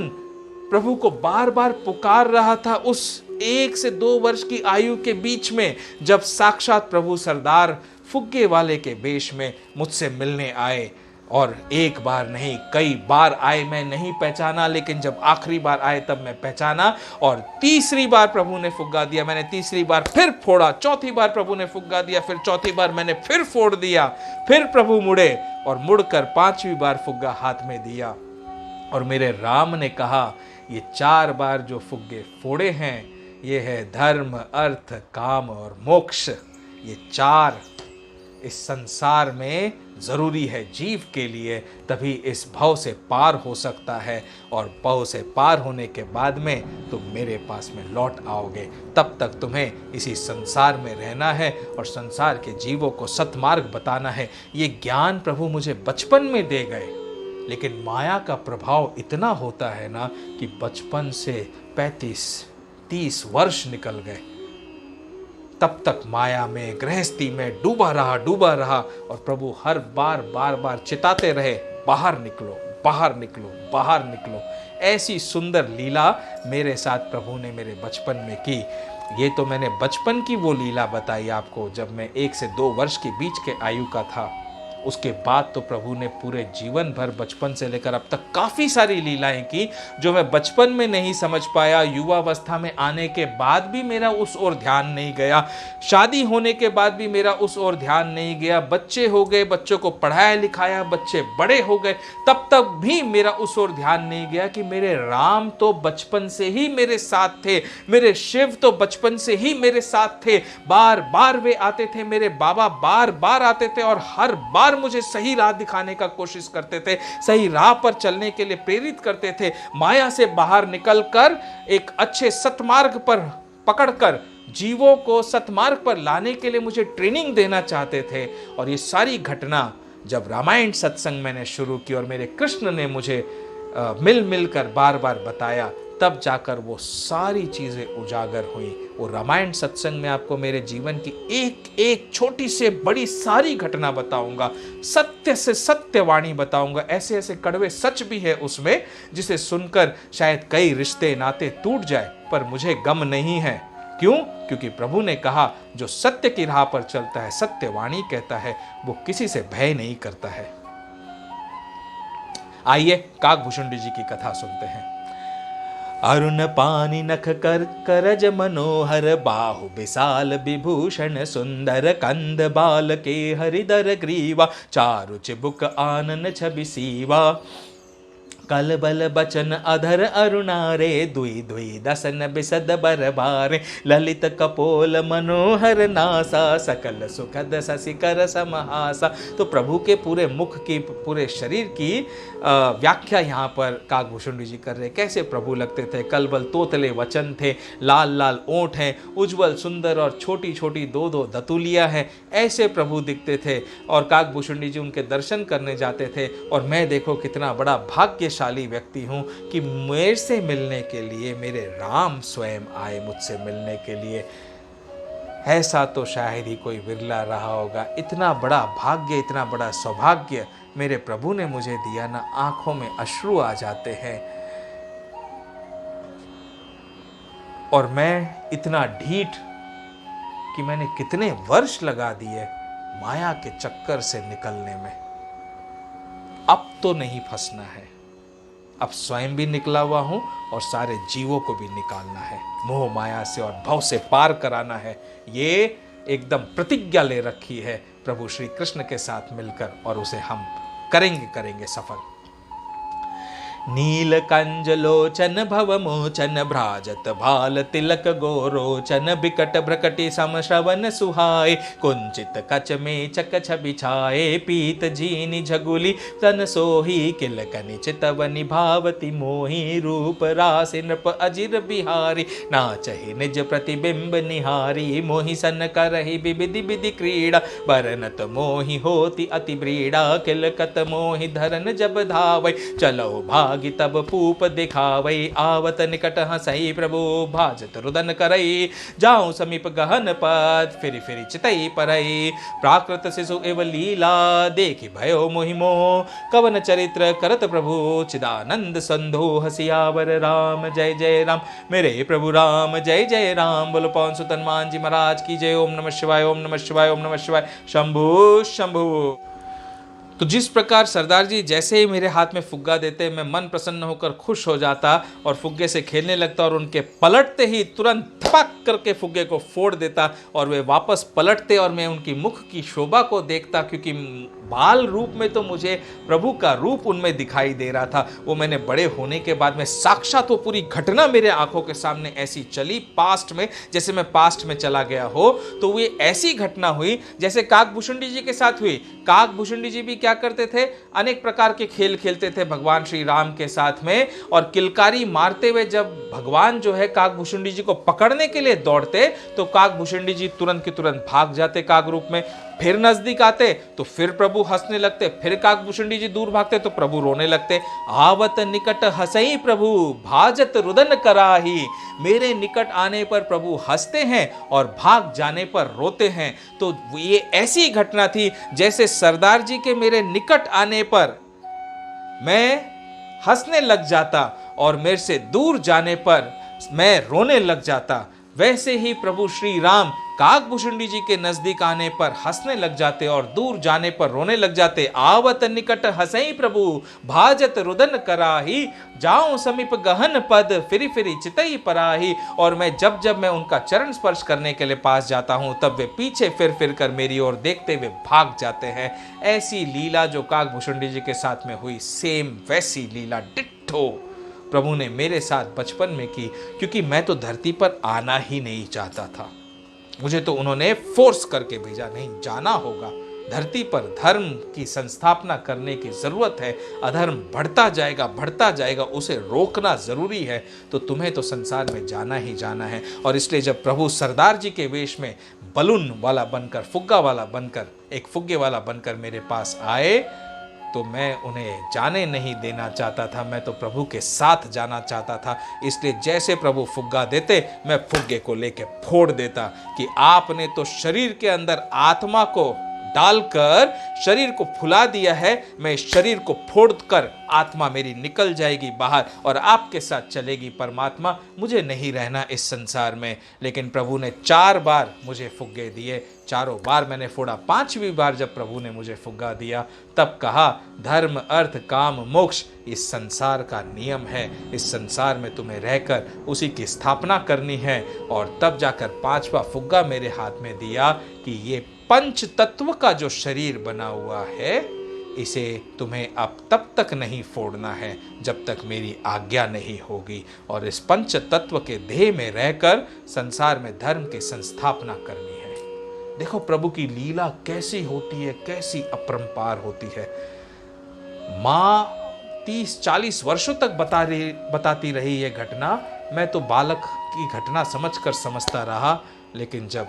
प्रभु को बार बार पुकार रहा था उस 1 से 2 वर्ष की आयु के बीच में, जब साक्षात प्रभु सरदार फुग्गे वाले के वेश में मुझसे मिलने आए। और एक बार नहीं, कई बार आए, मैं नहीं पहचाना, लेकिन जब आखिरी बार आए तब मैं पहचाना। और तीसरी बार प्रभु ने फुग्गा दिया, मैंने तीसरी बार फिर फोड़ा। चौथी बार प्रभु ने फुग्गा दिया, फिर चौथी बार मैंने फिर फोड़ दिया। फिर प्रभु मुड़े और मुड़कर 5वीं बार फुग्गा हाथ में दिया, और मेरे राम ने कहा, ये 4 बार जो फुग्गे फोड़े हैं, ये है धर्म, अर्थ, काम और मोक्ष। ये 4 इस संसार में जरूरी है जीव के लिए, तभी इस भव से पार हो सकता है। और भव से पार होने के बाद में तुम मेरे पास में लौट आओगे। तब तक तुम्हें इसी संसार में रहना है और संसार के जीवों को सतमार्ग बताना है। ये ज्ञान प्रभु मुझे बचपन में दे गए, लेकिन माया का प्रभाव इतना होता है ना कि बचपन से 35-30 वर्ष निकल गए, तब तक माया में, गृहस्थी में डूबा रहा। और प्रभु हर बार चिताते रहे, बाहर निकलो, बाहर निकलो, बाहर निकलो। ऐसी सुंदर लीला मेरे साथ प्रभु ने मेरे बचपन में की। ये तो मैंने बचपन की वो लीला बताई आपको, जब मैं 1 से 2 वर्ष के बीच के आयु का था। उसके बाद तो प्रभु ने पूरे जीवन भर, बचपन से लेकर अब तक, काफ़ी सारी लीलाएं की जो मैं बचपन में नहीं समझ पाया। युवावस्था में आने के बाद भी मेरा उस ओर ध्यान नहीं गया, शादी होने के बाद भी मेरा उस ओर ध्यान नहीं गया, बच्चे हो गए, बच्चों को पढ़ाया लिखाया, बच्चे बड़े हो गए, तब तक भी मेरा उस ओर ध्यान नहीं गया कि मेरे राम तो बचपन से ही मेरे साथ थे, मेरे शिव तो बचपन से ही मेरे साथ थे। बार बार वे आते थे, मेरे बाबा बार बार आते थे, और हर बार बार मुझे सही राह दिखाने का कोशिश करते थे, सही राह पर चलने के लिए प्रेरित करते थे, माया से बाहर निकलकर एक अच्छे सतमार्ग पर पकड़कर जीवों को सतमार्ग पर लाने के लिए मुझे ट्रेनिंग देना चाहते थे। और ये सारी घटना जब रामायण सत्संग मैंने शुरू की और मेरे कृष्ण ने मुझे मिल मिलकर बार बार बताया, तब जाकर वो सारी चीजें उजागर हुई। वो रामायण सत्संग में आपको मेरे जीवन की एक एक छोटी से बड़ी सारी घटना बताऊंगा, सत्य से सत्य वाणी बताऊंगा। ऐसे ऐसे कड़वे सच भी है उसमें जिसे सुनकर शायद कई रिश्ते नाते टूट जाए, पर मुझे गम नहीं है। क्यों? क्योंकि प्रभु ने कहा जो सत्य की राह पर चलता है, सत्य वाणी कहता है, वो किसी से भय नहीं करता है। आइए काकभूषुंडी जी की कथा सुनते हैं। अरुण पानी नख कर करज मनोहर, बाहु विशाल विभूषण सुंदर, कंद बाल के हरिदर ग्रीवा, चारु चिबुक आनन छवि सीवा, कल बल बचन अधर अरुणारे, दुई दुई दसन बिसद बरबारे, ललित कपोल मनोहर नासा, सकल सुखद ससिकर समहासा। तो प्रभु के पूरे मुख की, पूरे शरीर की व्याख्या यहाँ पर काकभूषुंडी जी कर रहे। कैसे प्रभु लगते थे? कलबल तोतले वचन थे, लाल लाल ओंठ हैं, उज्जवल सुंदर और छोटी छोटी दो दो दतुलियाँ हैं, ऐसे प्रभु दिखते थे। और काकभूषुंडी जी उनके दर्शन करने जाते थे। और मैं देखो कितना बड़ा भाग्यशाली व्यक्ति हूँ कि मेरे से मिलने के लिए मेरे राम स्वयं आए, मुझसे मिलने के लिए। ऐसा तो शायद ही कोई विरला रहा होगा। इतना बड़ा भाग्य, इतना बड़ा सौभाग्य मेरे प्रभु ने मुझे दिया ना, आंखों में अश्रु आ जाते हैं। और मैं इतना ढीठ कि मैंने कितने वर्ष लगा दिए माया के चक्कर से निकलने में। अब तो नहीं फंसना है, अब स्वयं भी निकला हुआ हूं और सारे जीवों को भी निकालना है, मोह माया से और भव से पार कराना है। ये एकदम प्रतिज्ञा ले रखी है प्रभु श्री कृष्ण के साथ मिलकर, और उसे हम करेंगे सफल। नील कंज लोचन भव मोचन, भ्राजत भाल तिलक गोरोचन, बिकट भ्रकटि सम श्रवण सुहाय, कुंचित कच में चक छबि छाए, पीत जीनि झगुली तन सोही, किलकनि चितव निभावति मोही, रूप रासि नृप अजिर बिहारी, नाचहि निज प्रतिबिंब निहारी, मोहि सन करहि विविधि विधि क्रीड़ा, बरनत मोहि होति अति ब्रीड़ा, किलकत मोहि धरन जब धावै, चलो भागी तब पूप दिखावै, आवत निकट हंसई प्रभु भाजत रुदन करई, जाऊं समीप गहन पद फिरि फिरि चितई परई, प्राकृत शिशु एव लीला देखि भयो मोहि मोह, कवन चरित्र करत प्रभु चिदानंद संधो, हसियावर राम जय जय राम, मेरे प्रभु राम जय जय राम। बोलो पवन सुत हनुमान जी महाराज की जय। ओम नमः शिवाय, ओम नमः शिवाय, ओम नमः शिवाय, शंभु शंभु। तो जिस प्रकार सरदार जी जैसे ही मेरे हाथ में फुग्गा देते, मैं मन प्रसन्न होकर खुश हो जाता और फुग्गे से खेलने लगता, और उनके पलटते ही तुरंत थपक करके फुग्गे को फोड़ देता और वे वापस पलटते और मैं उनकी मुख की शोभा को देखता, क्योंकि बाल रूप में तो मुझे प्रभु का रूप उनमें दिखाई दे रहा था। वो मैंने बड़े होने के बाद में साक्षात वो पूरी घटना मेरे आंखों के सामने ऐसी चली पास्ट में, जैसे मैं पास्ट में चला गया हो। तो वो ऐसी घटना हुई जैसे काकभूषुंडी जी के साथ हुई। काकभूषुंडी जी भी क्या करते थे? अनेक प्रकार के खेल खेलते थे भगवान श्री राम के साथ में, और किलकारी मारते हुए जब भगवान जो है काकभूषुंडी जी को पकड़ने के लिए दौड़ते, तो काकभूषुंडी जी तुरंत के तुरंत भाग जाते काक रूप में। फिर नजदीक आते तो फिर प्रभु हंसने लगते, फिर काकभूषुंडी जी दूर भागते तो प्रभु रोने लगते। आवत निकट हंसई प्रभु भाजत रुदन कराही, मेरे निकट आने पर प्रभु हंसते हैं और भाग जाने पर रोते हैं। तो ये ऐसी घटना थी जैसे सरदार जी के मेरे निकट आने पर मैं हंसने लग जाता और मेरे से दूर जाने पर मैं रोने लग जाता, वैसे ही प्रभु श्री राम काकभूषुंडी जी के नजदीक आने पर हंसने लग जाते और दूर जाने पर रोने लग जाते। आवत निकट हंसई प्रभु भाजत रुदन कराही, जाऊं समीप गहन पद फिरि फिरि चितई पराही। और मैं जब जब मैं उनका चरण स्पर्श करने के लिए पास जाता हूं, तब वे पीछे फिर फिर कर मेरी ओर देखते हुए भाग जाते हैं। ऐसी लीला जो काकभूषुंडी जी के साथ में हुई, सेम वैसी लीला डिट्ठो प्रभु ने मेरे साथ बचपन में की, क्योंकि मैं तो धरती पर आना ही नहीं चाहता था। मुझे तो उन्होंने फोर्स करके भेजा, नहीं जाना होगा, धरती पर धर्म की संस्थापना करने की ज़रूरत है। अधर्म बढ़ता जाएगा, उसे रोकना ज़रूरी है। तो तुम्हें तो संसार में जाना ही जाना है। और इसलिए जब प्रभु सरदार जी के वेश में बलून वाला बनकर, फुग्गा वाला बनकर, एक फुग्गे वाला बनकर मेरे पास आए, तो मैं उन्हें जाने नहीं देना चाहता था। मैं तो प्रभु के साथ जाना चाहता था। इसलिए जैसे प्रभु फुग्गा देते, मैं फुग्गे को लेके फोड़ देता कि आपने तो शरीर के अंदर आत्मा को डालकर शरीर को फुला दिया है। मैं इस शरीर को फोड़कर आत्मा मेरी निकल जाएगी बाहर और आपके साथ चलेगी परमात्मा। मुझे नहीं रहना इस संसार में। लेकिन प्रभु ने 4 बार मुझे फुग्गे दिए, चारों बार मैंने फोड़ा। 5वीं बार जब प्रभु ने मुझे फुग्गा दिया, तब कहा धर्म अर्थ काम मोक्ष इस संसार का नियम है। इस संसार में तुम्हें रहकर उसी की स्थापना करनी है। और तब जाकर 5वां फुग्गा मेरे हाथ में दिया कि ये पंच तत्व का जो शरीर बना हुआ है, इसे तुम्हें अब तब तक नहीं फोड़ना है जब तक मेरी आज्ञा नहीं होगी। और इस पंच तत्व के देह में रहकर संसार में धर्म की संस्थापना करनी है। देखो प्रभु की लीला कैसी होती है, कैसी अपरंपार होती है। माँ 30-40 वर्षों तक बताती रही ये घटना। मैं तो बालक की घटना समझकर समझता रहा। लेकिन जब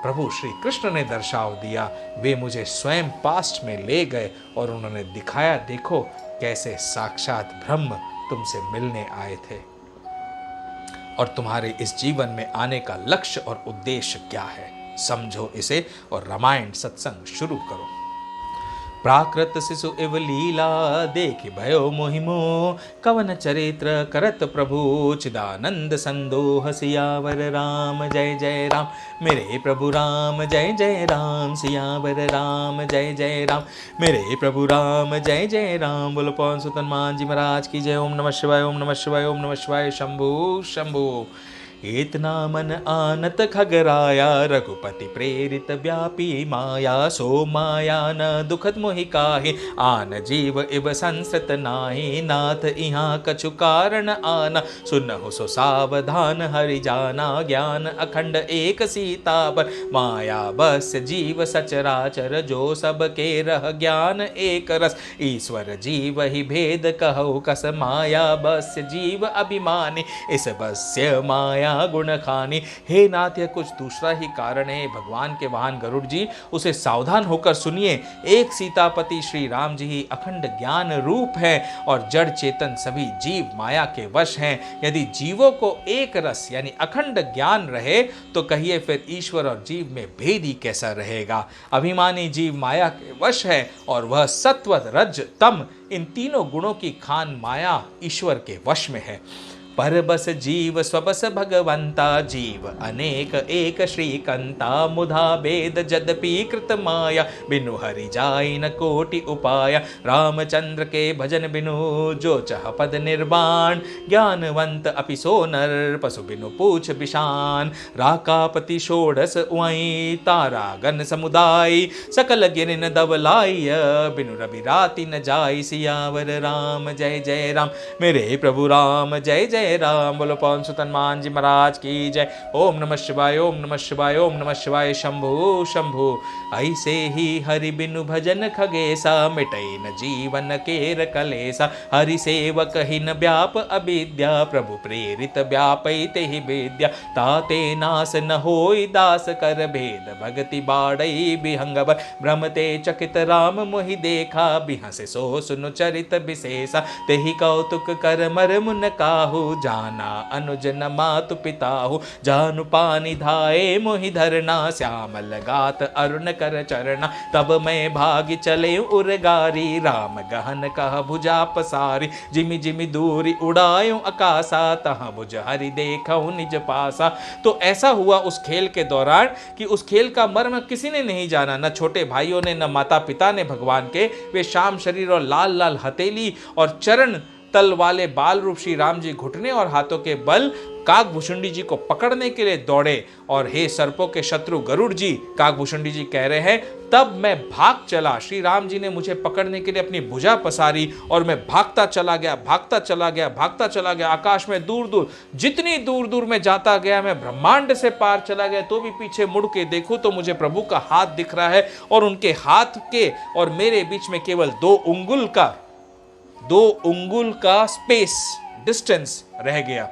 प्रभु श्री कृष्ण ने दर्शाव दिया, वे मुझे स्वयं पास्ट में ले गए और उन्होंने दिखाया, देखो कैसे साक्षात ब्रह्म तुमसे मिलने आए थे और तुम्हारे इस जीवन में आने का लक्ष्य और उद्देश्य क्या है, समझो इसे और रामायण सत्संग शुरू करो। प्राकृत शिशु इव लीला देखि भयो मोहिमो, कवन चरित्र करत प्रभु चिदानंद संदोह सियावर राम जय जय राम। मेरे प्रभु राम जय जय राम, सियावर राम जय जय राम। मेरे प्रभु राम जय जय राम। बोलो पवन सुत हनुमान जी महाराज की जय। ओम नमः शिवाय, ओम नमः शिवाय, ओम नमः शिवाय। शंभु शंभु। इतना मन आनत खगराया, रघुपति प्रेरित व्यापी माया। सो माया न दुखद मोहि काहे, आन जीव इव संसृत नाहि। नाथ इहाँ कछु कारण आना, सुनहु सो सावधान हरि जाना। ज्ञान अखंड एक सीता पर, माया बस जीव सचराचर। जो सब के रह ज्ञान एक रस, ईश्वर जीव ही भेद कहु कस। माया बस जीव अभिमानी, इस बस्य माया गुण खानी। हे नाथ, यह कुछ दूसरा ही कारण है। भगवान के वाहन गरुड़ जी, उसे सावधान होकर सुनिए। एक सीतापति श्री राम जी ही अखंड ज्ञान रूप है और जड़ चेतन सभी जीव माया के वश हैं। यदि जीवों को एक रस यानी अखंड ज्ञान रहे, तो कहिए फिर ईश्वर और जीव में भेद ही कैसा रहेगा। अभिमानी जीव माया के वश है और वह सत्व रज तम इन तीनों गुणों की खान माया ईश्वर के वश में है। परबस जीव स्वबस भगवंता, जीव अनेक एक श्रीकंता। मुधा भेद जदपि कृत माया, बिनु हरि जाय न कोटि उपाय। रामचंद्र के भजन बिनु जो चह पद निर्वाण, ज्ञानवंत अपि सो नर पशु बिनु पूछ बिशान। राकापति षोडश उई, तारा गण समुदाय। सकल गिरिन दवलाय, बिनु रवि राति न जाय। सियावर राम जय जय राम। मेरे प्रभु राम जय जय राम। बोलो पवन सुत हनुमान जी महाराज की जय। ओम नमः शिवाय, ओम नमः शिवाय, ओम नमः शिवाय। शंभु शंभु। ऐसे ही हरि बिनु भजन खगेसा, मिटई न जीवन केर कलेसा। हरि सेवक ही न व्याप अविद्या, प्रभु प्रेरित व्यापई ते ही विद्या। ताते नास न होई दास कर भेद, भगति बाड़ई बिहंगवर। भ्रमते चकित राम मोहि देखा, बिहसे सो सुनु चरित विशेषा। तेहि कौतुक कर मर मुन काहू, जाना अनुज न मातु पिताहु। जानु पानी धाये मोहि धरना, श्यामल गात अरुण कर चरना। तब मैं भागी चले उरगारी, राम गहन कह भुजा पसारी। जिमि जिमि दूरी उड़ायो आकाशा, तहाँ भुज हरि देखऊ निज पासा। तो ऐसा हुआ उस खेल के दौरान कि उस खेल का मर्म किसी ने नहीं जाना, न छोटे भाइयों ने, न माता पिता ने भगवान के। वे श्याम शरीर और लाल लाल हथेली और चरण तल वाले बाल रूप श्री राम जी घुटने और हाथों के बल काकभूषुंडी जी को पकड़ने के लिए दौड़े और हे सर्पों के शत्रु गरुड़ जी, काकभूषुंडी जी कह रहे हैं, तब मैं भाग चला। श्री राम जी ने मुझे पकड़ने के लिए अपनी भुजा पसारी और मैं भागता चला गया, भागता चला गया, भागता चला गया। आकाश में दूर दूर, जितनी दूर दूर में जाता गया, मैं ब्रह्मांड से पार चला गया, तो भी पीछे मुड़ के देखूं तो मुझे प्रभु का हाथ दिख रहा है और उनके हाथ के और मेरे बीच में केवल 2 उंगुल का स्पेस, डिस्टेंस रह गया।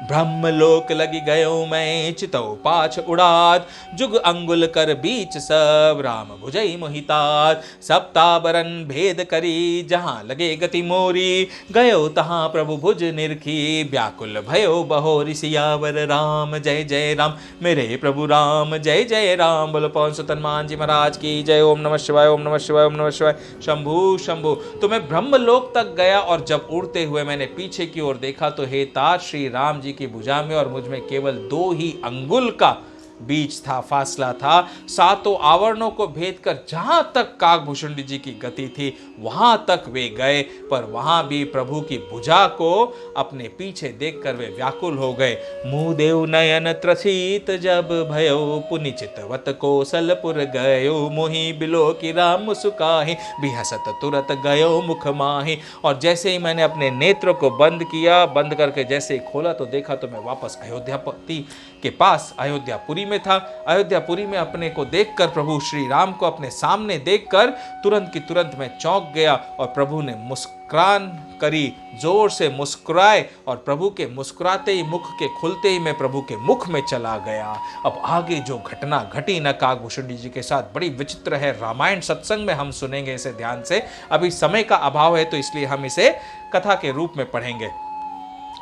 ब्रह्मलोक लगी गयो मैं, चितौ पाछ उड़ात, जुग अंगुल कर बीच सब, राम भुजई मोहितात। सप्ताबरन भेद करी, जहां लगे गति मोरी, गयो तहां प्रभु भुज निरखी, व्याकुल भयो बहोरी। सियावर राम जय जय राम, मेरे प्रभु राम जय जय राम। बोलो पवन सुत हनुमान जी महाराज की जय। ओम नमः शिवाय, ओम नमः शिवाय, ओम नमः शिवाय। शंभु शंभु। तो मैं ब्रह्मलोक तक गया और जब उड़ते हुए मैंने पीछे की ओर देखा तो हे तात, श्री राम जी की भुजा में और मुझ में केवल 2 ही अंगुल का बीच था, फासला था। 7 आवरणों को भेद कर जहां तक काकभूषुंडी जी की गति थी वहां तक वे गए, पर वहां भी प्रभु की भुजा को अपने पीछे देखकर वे व्याकुल हो गए। मुँह देव नयन त्रसित, जब भयो पुनि चितवत कौशलपुर गयो, मोहि बिलो की राम सुकाहि, बिहसत तुरत गयो मुख माहि। और जैसे ही मैंने अपने नेत्रों को बंद किया, बंद करके जैसे ही खोला तो देखा तो मैं वापस अयोध्यापति के पास अयोध्यापुरी में था। अयोध्यापुरी में अपने को देखकर, प्रभु श्री राम को अपने सामने देखकर तुरंत की तुरंत मैं चौंक गया और प्रभु ने मुस्कुरान करी, जोर से मुस्कुराए और प्रभु के मुस्कुराते ही, मुख के खुलते ही मैं प्रभु के मुख में चला गया। अब आगे जो घटना घटी न काकभूषुंडी जी के साथ बड़ी विचित्र है। रामायण सत्संग में हम सुनेंगे इसे ध्यान से, अभी समय का अभाव है तो इसलिए हम इसे कथा के रूप में पढ़ेंगे।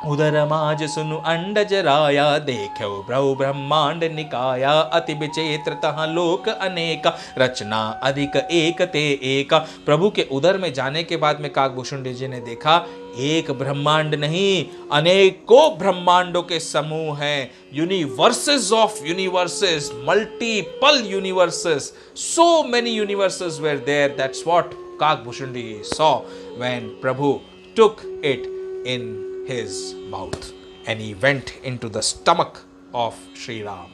उदर माज सुनु अंडज राया, देखो ब्रह्म ब्रह्मांड निकाया, अति विचित्र तहाँ लोक अनेका, रचना अधिक एक ते एका। प्रभु के उदर में जाने के बाद में काकभूषुंडी जी ने देखा, एक ब्रह्मांड नहीं, अनेकों ब्रह्मांडों के समूह हैं। Universes of universes, multiple universes, so many universes were there. That's what Kakbhushundi saw when Prabhu took it in his mouth and he went into the stomach of Shri Ram.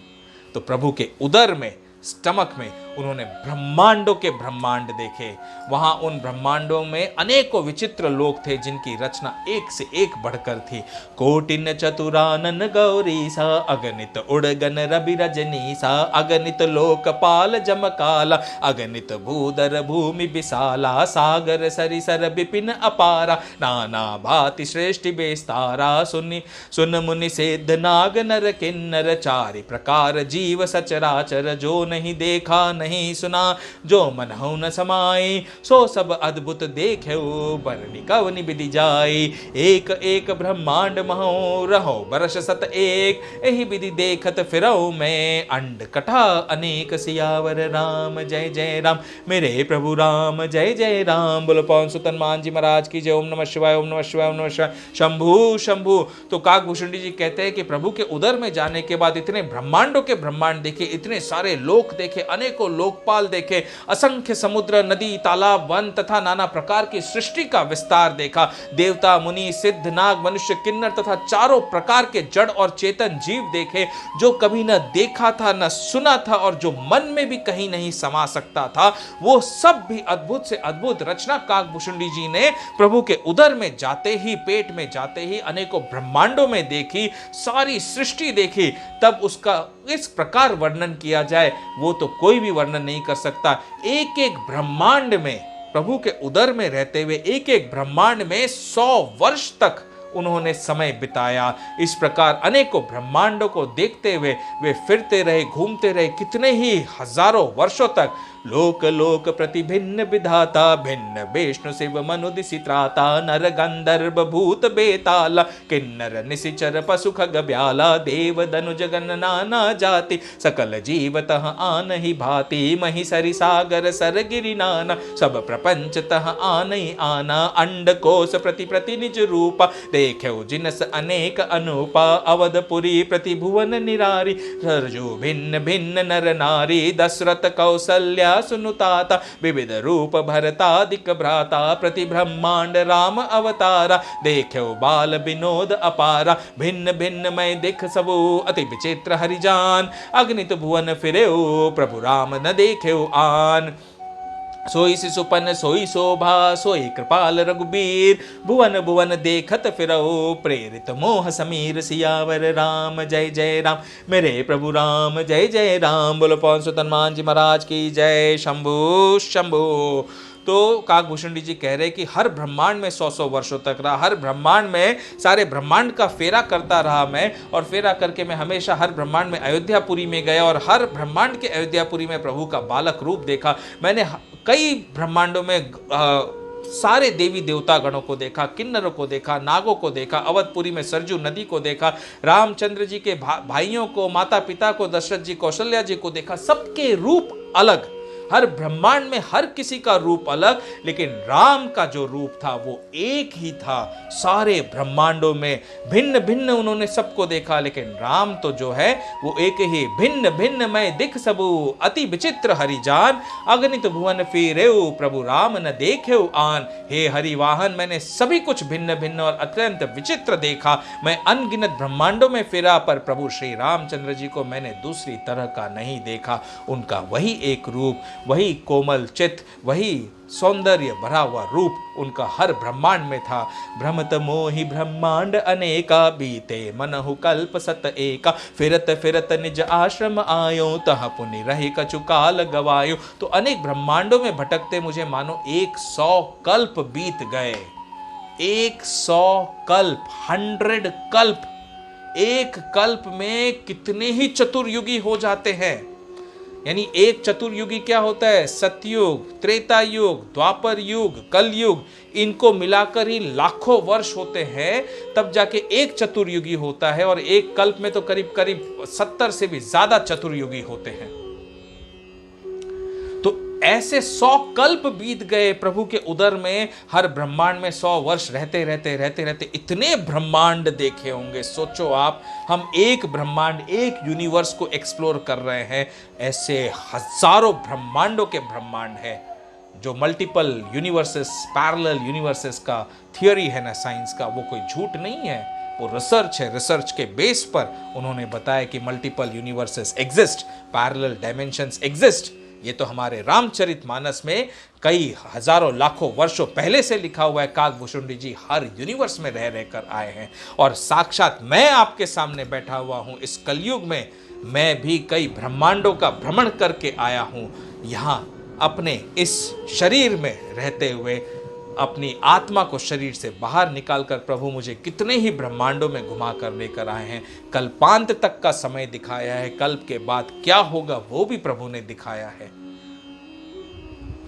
तो प्रभु के उदर में, स्टमक में उन्होंने ब्रह्मांडों के ब्रह्मांड देखे। वहां उन ब्रह्मांडों में अनेकों विचित्र लोक थे जिनकी रचना एक से एक बढ़कर थी। कोटिन चतुरानन गौरी सा, अगणित उड़गन रवि रजनी सा, अगणित लोकपाल जमकाला, अगणित भूधर भूमि विशाला, सागर सरिसर विपिन अपारा, नाना भांति श्रेष्ठ बेस्तारा, सुन मुनि सिद्ध नाग नर किन्नर, चारि प्रकार जीव सचराचर, जो नहीं देखा नहीं सुना, जो मनहु न समाई, सो सब अद्भुत देखे, बरनी कवनि विधि जाई। एक एक ब्रह्मांड महो, रहो बरस सत एक, एहि विधि देखत फिरौ मैं, अंड कटा अनेक, सियावर राम जय जय राम, मेरे प्रभु राम जय जय राम। बोलो पवन सुत हनुमान जी महाराज की जय। ओम नमः शिवाय, ओम नमः शिवाय, ओम नमः शिवाय। शंभु शंभु। तो काकभूषुंडी जी कहते हैं कि प्रभु के उदर में जाने के बाद इतने ब्रह्मांडों के ब्रह्मांड देखे, इतने सारे लोक देखे, अनेकों लोकपाल देखे, असंख्य समुद्र, नदी, तालाब, वन तथा नाना प्रकार की सृष्टि का विस्तार देखा। देवता, मुनि, सिद्ध, नाग, मनुष्य, किन्नर तथा चारों प्रकार के जड़ और चेतन जीव देखे, जो कभी न देखा था न सुना था और जो मन में भी कहीं नहीं समा सकता था, वो सब भी अद्भुत से अद्भुत रचना काकभूषुंडी जी ने प्रभु के उदर में जाते ही, पेट में जाते ही अनेकों ब्रह्मांडों में देखी, सारी सृष्टि देखी। तब उसका इस प्रकार वर्णन किया जाए वो तो कोई भी वर्णन नहीं कर सकता। एक एक ब्रह्मांड में, प्रभु के उदर में रहते हुए एक एक ब्रह्मांड में 100 वर्ष तक उन्होंने समय बिताया। इस प्रकार अनेकों ब्रह्मांडों को देखते हुए वे फिरते रहे, घूमते रहे, कितने ही हजारों वर्षों तक। लोक लोक प्रति भिन्न विधाता, भिन्न विष्णु शिव मनु दिसि त्राता, नर गंधर्व भूत बेताला, किन्नर निशिचर पशु खग ब्याला, देव धनुज गण नाना जाति, सकल जीव तह आन ही भांति, मही सरि सागर सर गिरि नाना, सब प्रपंच तह आन ही आना, अंड कोश प्रति प्रति निज रूपा, देख्यो जिनस अनेक अनुपा, अवधपुरी प्रतिभुवन निरारी, सरजो भिन्न भिन्न नर नारी, दशरथ कौसल्या सुनुताता, विविध रूप भरतादिक भ्राता, प्रति ब्रह्मांड राम अवतारा, देख्यो बाल विनोद अपारा, भिन्न भिन्न मैं दिख सबो, अति विचित्र हरिजान, अगणित भुवन फिरेऊ, प्रभु राम न देख्यो आन। सोई शिशुपन सोई शोभा, सोई कृपाल रघुबीर, भुवन भुवन देखत फिरऊ, प्रेरित मोह समीर, सियावर राम जय जय राम, मेरे प्रभु राम जय जय राम। बोलो पवन सुत हनुमान जी महाराज की जय। शंभु शंभु। तो काकभूषण जी कह रहे कि हर ब्रह्मांड में 100-100 वर्षों तक रहा, हर ब्रह्मांड में सारे ब्रह्मांड का फेरा करता रहा मैं, और फेरा करके मैं हमेशा हर ब्रह्मांड में अयोध्यापुरी में गया, और हर ब्रह्मांड के अयोध्यापुरी में प्रभु का बालक रूप देखा। मैंने कई ब्रह्मांडों में सारे देवी देवता गणों को देखा, किन्नरों को देखा, नागों को देखा, अवधपुरी में सरजू नदी को देखा, रामचंद्र जी के भाइयों को, माता पिता को, दशरथ जी, कौशल्या जी को देखा। सबके रूप अलग, हर ब्रह्मांड में हर किसी का रूप अलग, लेकिन राम का जो रूप था वो एक ही था। सारे ब्रह्मांडों में भिन्न भिन्न उन्होंने सबको देखा, लेकिन राम तो जो है वो एक ही। भिन्न भिन्न मैं दिख सबू, अति विचित्र हरिजान, अगणित भुवन फिरेऊ, प्रभु राम न देखेऊ आन। हे हरिवाहन, मैंने सभी कुछ भिन्न भिन्न और अत्यंत विचित्र देखा। मैं अनगिनत ब्रह्मांडों में फिरा, पर प्रभु श्री रामचंद्र जी को मैंने दूसरी तरह का नहीं देखा। उनका वही एक रूप, वही कोमल चित्त, वही सौंदर्य भरा हुआ रूप उनका हर ब्रह्मांड में था। भ्रमत मोहि ब्रह्मांड अनेका, बीते मनहु कल्प सत एका, फिरत फिरत निज आश्रम आयो, तह पुनि रहि कछु काल गवायो। तो अनेक ब्रह्मांडों में भटकते मुझे मानो 100 कल्प बीत गए। 100 कल्प, 100 कल्प। एक कल्प में कितने ही चतुर्युगी हो जाते हैं। यानी एक चतुर्युगी क्या होता है? सतयुग, त्रेता युग, द्वापर युग, कलयुग, इनको मिलाकर ही लाखों वर्ष होते हैं, तब जाके एक चतुर्युगी होता है। और एक कल्प में तो करीब करीब 70 से भी ज्यादा चतुर्युगी होते हैं। तो ऐसे 100 कल्प बीत गए प्रभु के उदर में। हर ब्रह्मांड में 100 वर्ष रहते रहते इतने ब्रह्मांड देखे होंगे। सोचो आप, हम एक ब्रह्मांड, एक यूनिवर्स को एक्सप्लोर कर रहे हैं, ऐसे हजारों ब्रह्मांडों के ब्रह्मांड है। जो मल्टीपल यूनिवर्सेस, पैरेलल यूनिवर्सेस का थियोरी है ना साइंस का, वो कोई झूठ नहीं है, वो रिसर्च है। रिसर्च के बेस पर उन्होंने बताया कि multiple universes exist, parallel dimensions exist. ये तो हमारे रामचरितमानस में कई हजारों लाखों वर्षों पहले से लिखा हुआ है। काकभूषण जी हर यूनिवर्स में रह रहकर आए हैं, और साक्षात मैं आपके सामने बैठा हुआ हूं इस कलयुग में। मैं भी कई ब्रह्मांडों का भ्रमण करके आया हूं। यहाँ अपने इस शरीर में रहते हुए अपनी आत्मा को शरीर से बाहर निकालकर प्रभु मुझे कितने ही ब्रह्मांडों में घुमा कर लेकर आए हैं। कल्पांत तक का समय दिखाया है, कल्प के बाद क्या होगा वो भी प्रभु ने दिखाया है।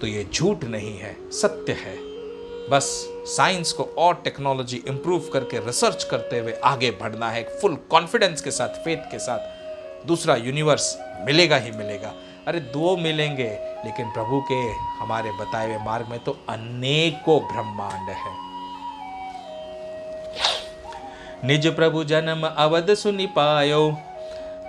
तो ये झूठ नहीं है, सत्य है। बस साइंस को और टेक्नोलॉजी इंप्रूव करके रिसर्च करते हुए आगे बढ़ना है, फुल कॉन्फिडेंस के साथ, फेथ के साथ। दूसरा यूनिवर्स मिलेगा ही मिलेगा। अरे 2 मिलेंगे, लेकिन प्रभु के हमारे बताए हुए मार्ग में तो अनेकों ब्रह्मांड है। निज प्रभु जन्म अवध सुनि पायो,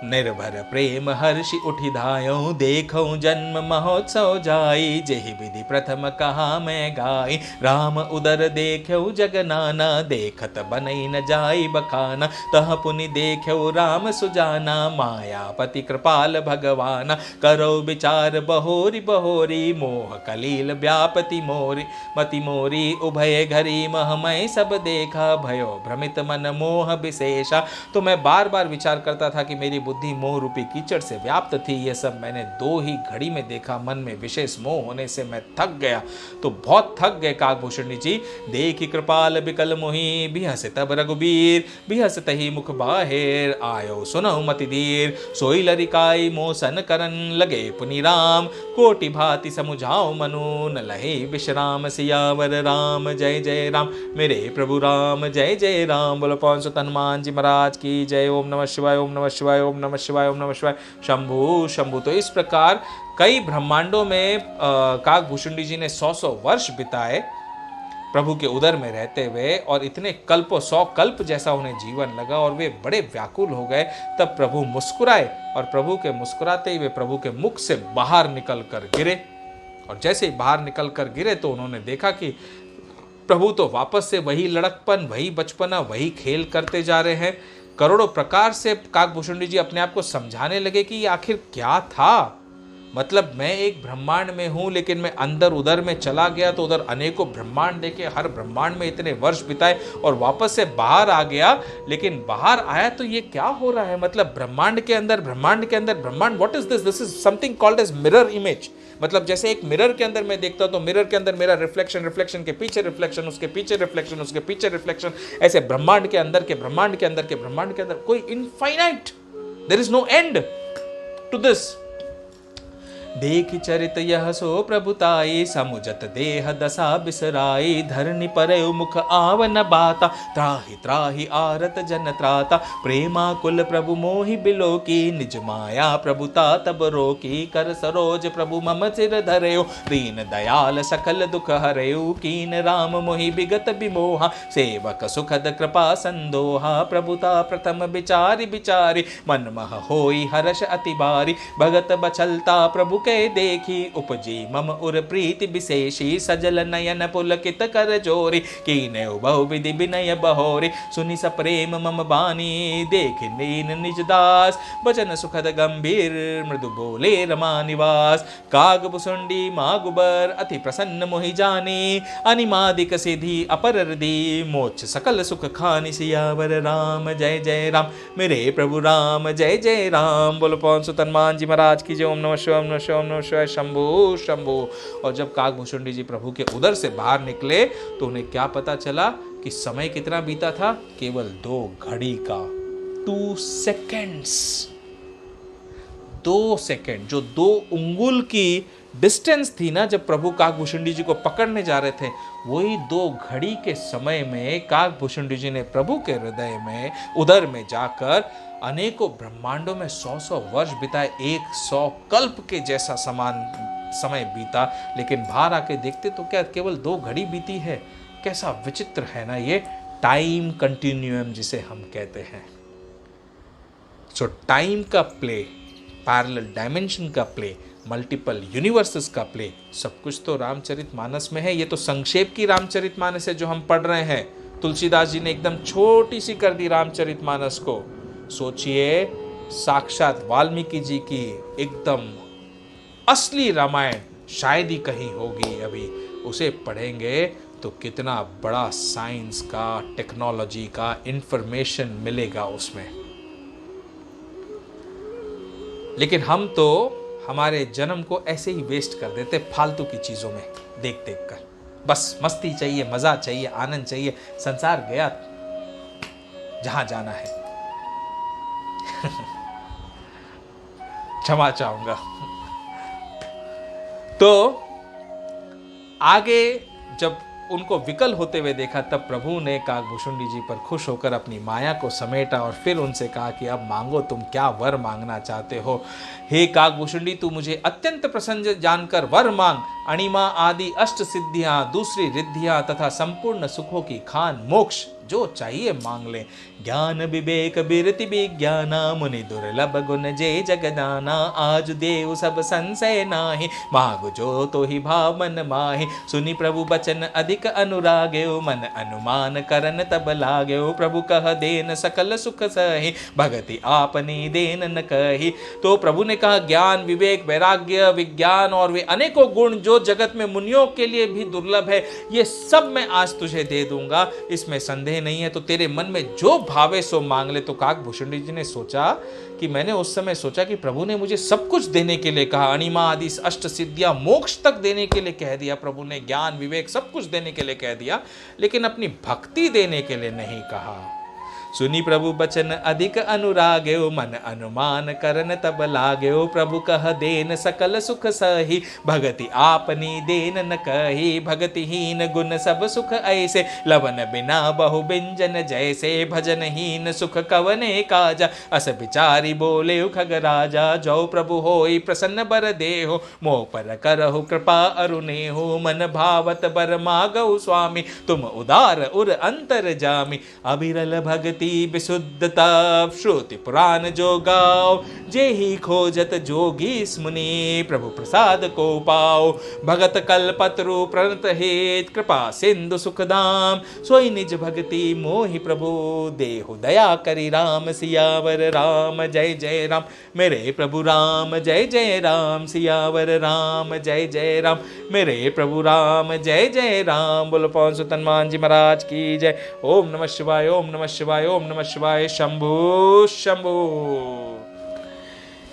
निर्भर प्रेम हर्षि उठि धायो, देखो जन्म महोत्सव जाई, जेहि विधि प्रथम कहा मैं गाई। राम उदर देखो जगनाना, देखत बनई न जाई बखाना, तह पुनि देखो राम सुजाना, मायापति कृपाल भगवाना। करो विचार बहोरी बहोरी, मोह कलील व्यापति मोरी, मति मोरी उभय घरी, महमय सब देखा, भयो भ्रमित मन मोह विशेषा। तो मैं बार बार विचार करता था कि मेरी बुद्धि मोह रूपी कीचड़ से व्याप्त थी। ये सब मैंने 2 ही घड़ी में देखा। मन में विशेष मोह होने से मैं थक गया। तो बहुत थक गए काकभूषण जी। देखी कृपाल बिकल मोहि, बिहस तब रघुबीर, बिहस तही मुख बाहिर, आयो सुनहु मति धीर। सोई लरिकाई मोसन करन, लगे पुनि राम, कोटि भांति समुझाओ मनु, न लहे विश्राम। सियावर राम जय जय राम, मेरे प्रभु राम जय जय राम। बोलो पवन सुत हनुमान जी महाराज की जय। ओम नमः शिवाय, ओम नमः शिवाय, ओम नमः शिवाय, ओम नमः शिवाय। शंभु शंभु। तो इस प्रकार कई ब्रह्मांडों में काकभूषण जी ने 100-100 वर्ष बिताए, प्रभु के उदर में रहते हुए, और इतने कल्पों 100 कल्प जैसा उन्हें जीवन लगा और वे बड़े व्याकुल हो गए। तब प्रभु मुस्कुराए और प्रभु के मुस्कुराते ही वे प्रभु के मुख से बाहर निकल कर गिरे। और जैसे ही बाहर निकल कर गिरे तो उन्होंने देखा कि प्रभु तो वापस से वही लड़कपन, वही बचपना, वही खेल करते जा रहे हैं। करोड़ों प्रकार से काकभूषुंडी जी अपने आप को समझाने लगे कि ये आखिर क्या था। मतलब मैं एक ब्रह्मांड में हूँ, लेकिन मैं अंदर उधर में चला गया तो उधर अनेकों ब्रह्मांड देखे, हर ब्रह्मांड में इतने वर्ष बिताए और वापस से बाहर आ गया। लेकिन बाहर आया तो ये क्या हो रहा है? मतलब ब्रह्मांड के अंदर ब्रह्मांड, what is this? This is something called as mirror image. मतलब जैसे एक मिरर के अंदर मैं देखता हूं तो मिरर के अंदर मेरा रिफ्लेक्शन के पीछे रिफ्लेक्शन, उसके पीछे रिफ्लेक्शन, उसके पीछे रिफ्लेक्शन, ऐसे ब्रह्मांड के अंदर के ब्रह्मांड के अंदर के ब्रह्मांड के अंदर कोई infinite, there is no end to this. देखि चरित यह सो प्रभुताई, समुजत देह दशा बिसराई, धरनी परयु मुख आवन बाता, त्राहि त्राहि आरत जन त्राता, प्रेमा कुल प्रभु मोहि बिलो की, निज माया प्रभुता तब रोकी, कर सरोज प्रभु मम सिर धरयो, दीन दयाल सकल दुख हरयो, कीन राम मोहि बिगत बिमोहा, सेवक सुखद कृपा संदोहा, प्रभुता प्रथम बिचारी बिचारी, मन मह होई हर्ष अति बारी, भगत बचलता प्रभु के देखी, उपजी मम उर प्रीति विशेषी, सजल नयन पुलकित कर जोरी, कीने बहु विधि विनय बहोरी, सुनि सप्रेम मम बानी, देख नीन निज दास, बचन सुखद गंभीर, मृदु बोले रमा निवास, काकभूषुंडी मागुबर अति प्रसन्न मोहि जानी, अनिमादिक सिद्धि अपर हृदि, मोक्ष सकल सुख खानि, सियावर राम जय जय राम, मेरे प्रभु राम जय जय राम। बोलो पवन सुत हनुमान जी महाराज की जय। ओम नमः शिवाय, ओम नमः शिवाय, ओम नमः शिवाय, शंभो शंभो। और जब काकभूषुंडी जी प्रभु के उदर से बाहर निकले तो उन्हें क्या पता चला कि समय कितना बीता था? केवल 2 घड़ी का, 2 सेकेंड्स, 2 सेकेंड, जो 2 उंगुल की डिस्टेंस थी ना, जब प्रभु काकभूषुंडी जी को पकड़ने जा रहे थे, वही 2 घड़ी के समय में काकभूषुंडी जी ने प्रभु के हृदय में, उदर में जाकर अनेकों ब्रह्मांडों में 100-100 वर्ष बिताए। 100 कल्प के जैसा समान समय बीता, लेकिन बाहर आके देखते तो क्या केवल 2 घड़ी बीती है। कैसा विचित्र है ना ये टाइम कंटिन्यूअम जिसे हम कहते हैं। सो टाइम का प्ले, पैरेलल डायमेंशन का प्ले, मल्टीपल यूनिवर्सेस का प्ले, सब कुछ तो रामचरितमानस में है। ये तो संक्षेप की रामचरितमानस है जो हम पढ़ रहे हैं। तुलसीदास जी ने एकदम छोटी सी कर दी रामचरितमानस को। सोचिए, साक्षात वाल्मीकि जी की एकदम असली रामायण शायद ही कहीं होगी अभी, उसे पढ़ेंगे तो कितना बड़ा साइंस का, टेक्नोलॉजी का इंफॉर्मेशन मिलेगा उसमें। लेकिन हम तो हमारे जन्म को ऐसे ही वेस्ट कर देते फालतू की चीजों में देख देख कर। बस मस्ती चाहिए, मजा चाहिए, आनंद चाहिए। संसार गया जहां जाना है। क्षमा चाहूंगा। तो आगे जब उनको विकल होते हुए देखा, तब प्रभु ने काकभूषुंडी जी पर खुश होकर अपनी माया को समेटा और फिर उनसे कहा कि अब मांगो, तुम क्या वर मांगना चाहते हो। हे काकभूषुंडी, तू मुझे अत्यंत प्रसन्न जानकर वर मांग। अणिमा आदि अष्ट सिद्धियां, दूसरी रिद्धियां तथा संपूर्ण सुखों की खान, मोक्ष जो चाहिए मांग ले। ज्ञान विवेक बिरति विज्ञाना, मुनि दुर्लभ गुण जे जगदाना। आज देव सब संशय नाही, मांग जो तो ही भाव मन माहि। सुनि प्रभु बचन अधिक अनुराग्यो, मन अनुमान करन तब लाग्यो। प्रभु कह देन सकल सुख सही, भगति आपनी देन न कही। तो प्रभु ने कहा ज्ञान, विवेक, वैराग्य, विज्ञान और वे अनेकों गुण जो जगत में मुनियों के लिए भी दुर्लभ है, ये सब मैं आज तुझे दे दूंगा, इसमें संदेह नहीं है। तो तेरे मन में जो भावे सो मांग ले। तो काकभूषुंडी जी ने सोचा कि मैंने उस समय सोचा कि प्रभु ने मुझे सब कुछ देने के लिए कहा, अणिमा आदि अष्ट सिद्धियां, मोक्ष तक देने के लिए कह दिया प्रभु ने, ज्ञान विवेक सब कुछ देने के लिए कह दिया, लेकिन अपनी भक्ति देने के लिए नहीं कहा। सुनी प्रभु बचन अधिक अनुराग्यो, मन अनुमान करन तब लाग्यो। प्रभु कह देन सकल सुख सही, भगति आपनी देन न कही। भगतिहीन गुण सब सुख ऐसे, लवन बिना बहु बिंजन जैसे। भजनहीन सुख कवने काजा, अस विचारी बोले खग राजा। जो प्रभु होई प्रसन्न बर देहो, मोह पर करहु कृपा अरुणेहो। मन भावत बर मागौ स्वामी, तुम उदार उर अंतर जामी। अविरल भक्ति विशुद्धता, श्रुति पुराण जो गाओ। जे ही खोजत जोगी मुनि, प्रभु प्रसाद को पाओ। भगत कल्पतरु प्रणत हेत, कृपा सिंधु सुखधाम। सोई निज भक्ति मोहि प्रभु, देहु दया करि राम। सियावर राम जय जय राम, मेरे प्रभु राम जय जय राम। सियावर राम जय जय राम, मेरे प्रभु राम जय जय राम। बोलो पवन सुत हनुमान जी महाराज की जय। ओम नमः शिवाय, ओम नमः शिवाय, ओम नमः शिवाय। शंभु शंभु।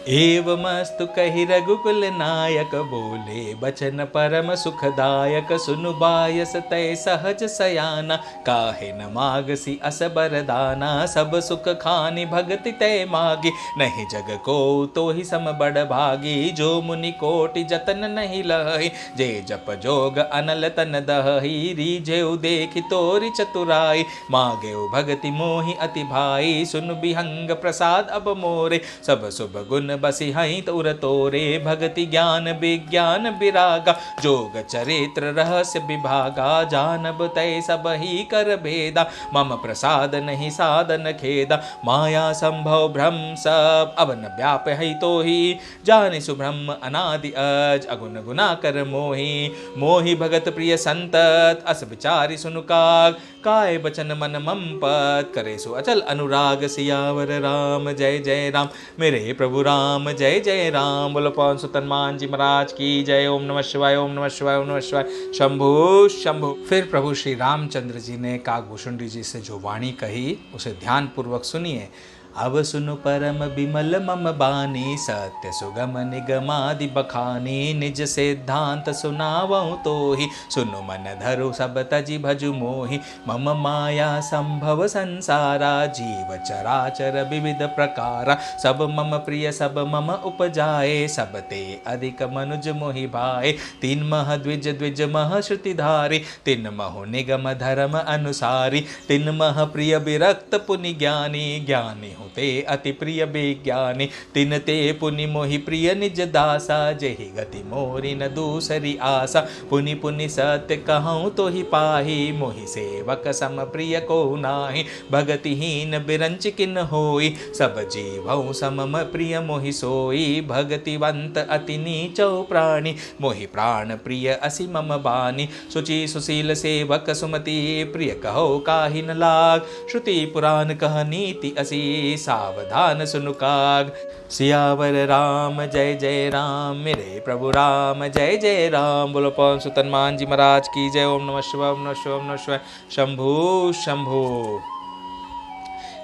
एवमस्तु कहि रघुकुल नायक, बोले बचन परम सुखदायक। सुनु बायस तय सहज सयाना, काहे न मागसी अस बरदाना। सब सुख खानि भगति तय मागी, नहीं जग को तो ही सम बड़ भागी। जो मुनि कोटि जतन नहीं लही, जे जप जोग अनल तन दही। रीझेउ देखि तोरि चतुराई, मागेउ भगति मोहि अति भाई। सुन बिहंग प्रसाद अब मोरे, सब शुभ गुण बसी हई तुर तोरे। भक्ति ज्ञान विज्ञान विरागा, जोग चरित्र रहस्य विभागा। जानब तय सब ही कर भेदा, मम प्रसाद नहीं साधन खेदा। माया संभव भ्रम सब, अब न व्याप है तो ही। जानि सुब्रह्म अनादि अज, अगुन गुना कर मोहि। मोहि भगत प्रिय संतत, अस विचारि सुनु काग। काय बचन मन मम पत, करे सो अचल अनुराग। सियावर राम जय जय राम, मेरे प्रभु राम जय जय राम। बोलो पवन सुत हनुमान जी महाराज की जय। ओम नमः शिवाय, ओम नमः शिवाय, ओम नमः शिवाय। शंभु शंभु। फिर प्रभु श्री रामचंद्र जी ने काकभूषुंडी जी से जो वाणी कही, उसे ध्यान पूर्वक सुनिए। अब सुनु परम बिमल मम बानी, सत्य सुगम निगमादि बखानी। निज सिद्धांत सुनावऊँ तोहि, सुनु मन धरु सब तजि भजु मोहि। मम माया संभव संसारा, जीव चराचर विविध प्रकारा। सब मम प्रिय सब मम उपजाए, सब ते अधिक मनुज मोहि भाए। तीन मह द्विज द्विज मह श्रुतिधारी, तीन महो निगम धर्म अनुसारी। तीन मह प्रिय विरक्त पुनि ज्ञानी, ज्ञानी ते अति प्रिय विज्ञानी। तिन ते पुनि मोहि प्रिय निज दासा, जेहि गति मोरी न दूसरी आशा। पुनि पुनि सत्य कहूँ तो ही पाही, मोहि सेवक सम प्रिय को नाही। भगतिहीन बिरंच किन होई, सब जीवौ समम प्रिय मोहि सोई। भगतिवंत अति नीचौ प्राणी, मोहि प्राण प्रिय असि मम बानी। सुचि सुशील सेवक सुमति, प्रिय कहो काहि न लाग। श्रुति पुराण कह नीति असी, सावधान सुनु काग। सियावर राम जय जय राम, मेरे प्रभु राम जय जय राम। बोलो पवन सुत हनुमान जी महाराज की जय। ओम नमः शिवाय, ओम नमः शिवाय, ओम नमः शिवाय। शंभु शंभु।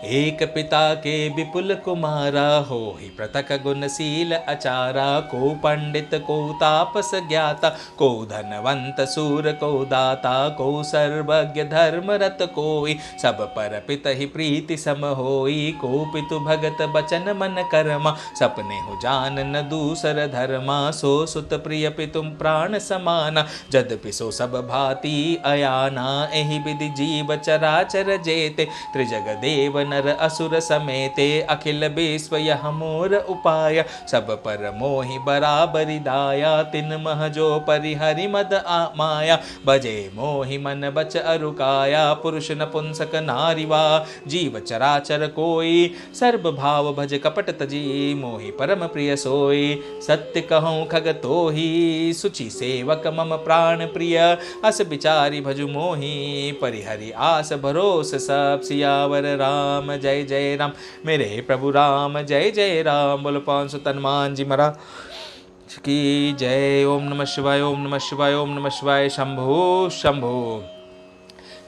एक पिता के विपुल कुमारा, हो ही पृथक गुणशील अचारा। को पंडित को तापस ज्ञाता, को धनवंत सूर को दाता। को सर्वज्ञ धर्मरत कोई, सब पर पित ही प्रीति सम होई। को पितु भगत बचन मन कर्मा, सपने हो जान न दूसर धर्मा। सो सुत प्रिय पितुम प्राण समाना, जदपि सो सब भांति अयाना। एहि विधि जीव चराचर जेते, त्रिजग देव नर असुर समेते। अखिल विश्व यह मोर उपाय, सब पर मोहि बराबरि दाया। तिन मह जो परिहरि मद माया, बजे मोहि मन बच अरुकाया। पुरुष नपुंसक नारी वा, जीव चराचर कोई। सर्व भाव भज कपट तजी, मोहि परम प्रिय सोई। सत्य कहूँ खग तोहि, सुचि सेवक मम प्राण प्रिय। अस विचारी भजु मोहि, परिहरि आस भरोस सब। सियावर राम जय जय राम, मेरे प्रभु राम जय जय राम। बोलो पवन सुत हनुमान जी महाराज की जय। ओम नमः शिवाय, ओम नमः शिवाय, ओम नमः शिवाय। शंभु शंभु।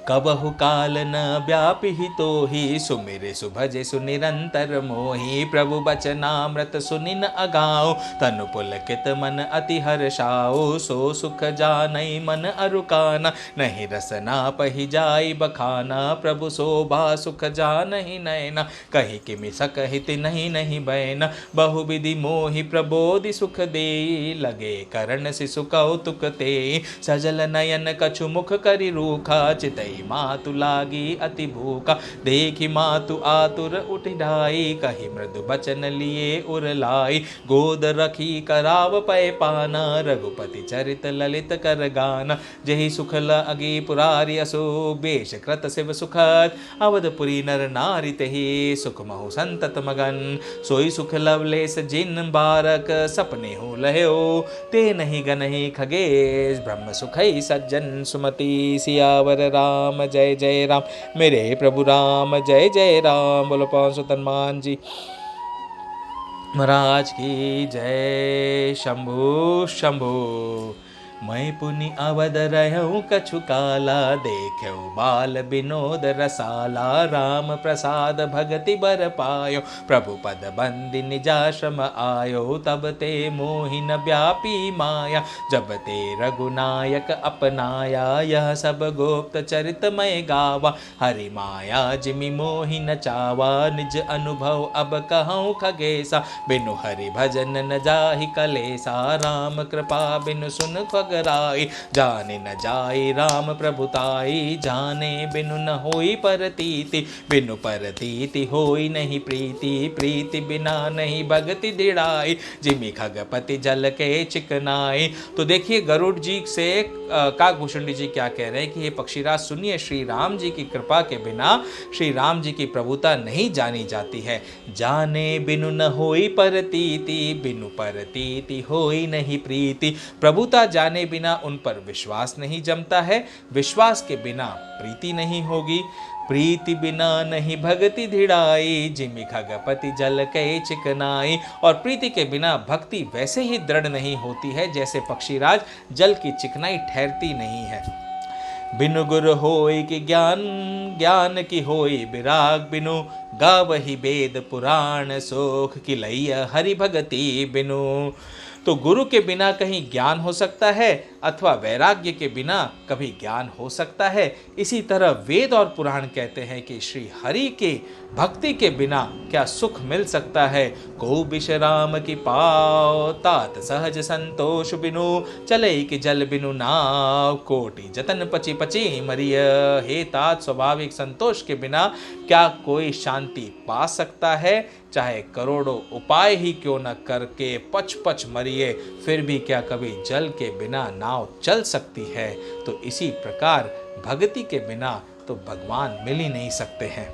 कबहु काल न व्यापि तो ही, सुमिरे सुभजे सुनिरंतर मोहि। प्रभु बचनामृत सुनिन अगाओ, तनु पुलकित मन अति हर्षाओ। सो सुख जानई मन अरुकाना, नहीं रसना पहि जाई बखाना। प्रभु शोभा सुख जानहि नैना, कही किमि सकहित नहीं नहीं बैना। बहु विधि मोहि प्रबोधि सुख देई, लगे करण शिशु कौतुक ते। सजल नयन कछु मुख करि रूखा, चितई मातु लागी अति भूखा। देखी मातु आतुर उठ ढाई, कही मृदु बचन लिए उर लाई। गोद रखी कराव पय पाना, रघुपति चरित ललित कर गाना। जहि सुख लगी पुरारी असो, बेश कृत शिव सुखद। अवधपुरी नर नारी तहि, सुख महु संतत मगन। सोई सुख लवलेस जिन बारक, सपने हो लहो ते नहीं गनहि खगेश। ब्रह्म सुखई सज्जन सुमति, सियावर राम जय जय राम। मेरे प्रभु राम जय जय राम। बोलो पवन सुत हनुमान जी महाराज की जय। शंभु शंभु। मैं पुनि अवध रहूं कछु काला, देखो बाल विनोद रसाला। राम प्रसाद भगति बर पायो, प्रभु पद बंदि निजाश्रम आयो। तब ते मोहिन व्यापी माया, जब ते रघुनायक अपनाया। यह सब गोप्त चरित मैं गावा, हरि माया जिमि मोहि नचावा। निज अनुभव अब कहूँ खगेसा, बिनु हरि भजन न जाहि कलेसा। राम कृपा बिनु सुन खगराई, जाने न जाई राम प्रभुताई। जाने बिनु न होई परतीति, बिनु परतीति होई नहीं प्रीति। प्रीति बिना नहीं भगति दृढ़ाई, जिमि खगपति जल के चिकनाई। तो देखिए गरुड़ जी से काकभूषण जी क्या कह रहे हैं कि ये पक्षीराज सुनिए, श्री राम जी की कृपा के बिना श्री राम जी की प्रभुता नहीं जानी जाती है। जाने बिनु न होई परतीति, बिनु परतीति होई नहीं प्रीति। प्रभुता जाने बिना उन पर विश्वास नहीं जमता है, विश्वास के बिना प्रीति नहीं होगी। प्रीति बिना नहीं भक्ति दृढ़ाई, जिमि खगपति जल के चिकनाई। और प्रीति के बिना भक्ति वैसे ही दृढ़ नहीं होती है जैसे पक्षीराज जल की चिकनाई ठहरती नहीं है। बिनु गुर होई कि ज्ञान, ज्ञान की होई विराग। बिनु गावहि वेद पुराण, सोख किलैया हरि भगति बिनु। तो गुरु के बिना कहीं ज्ञान हो सकता है, अथवा वैराग्य के बिना कभी ज्ञान हो सकता है। इसी तरह वेद और पुराण कहते हैं कि श्री हरि के भक्ति के बिना क्या सुख मिल सकता है। को विश्राम की पाओ, तात सहज संतोष बिनु। चले कि जल बिनु नाव, कोटि जतन पची पची मरिय। हे तात, स्वाभाविक संतोष के बिना क्या कोई शांति पा सकता है? चाहे करोड़ों उपाय ही क्यों न करके पच पच मरिए, फिर भी क्या कभी जल के बिना नाव चल सकती है? तो इसी प्रकार भक्ति के बिना तो भगवान मिल ही नहीं सकते हैं।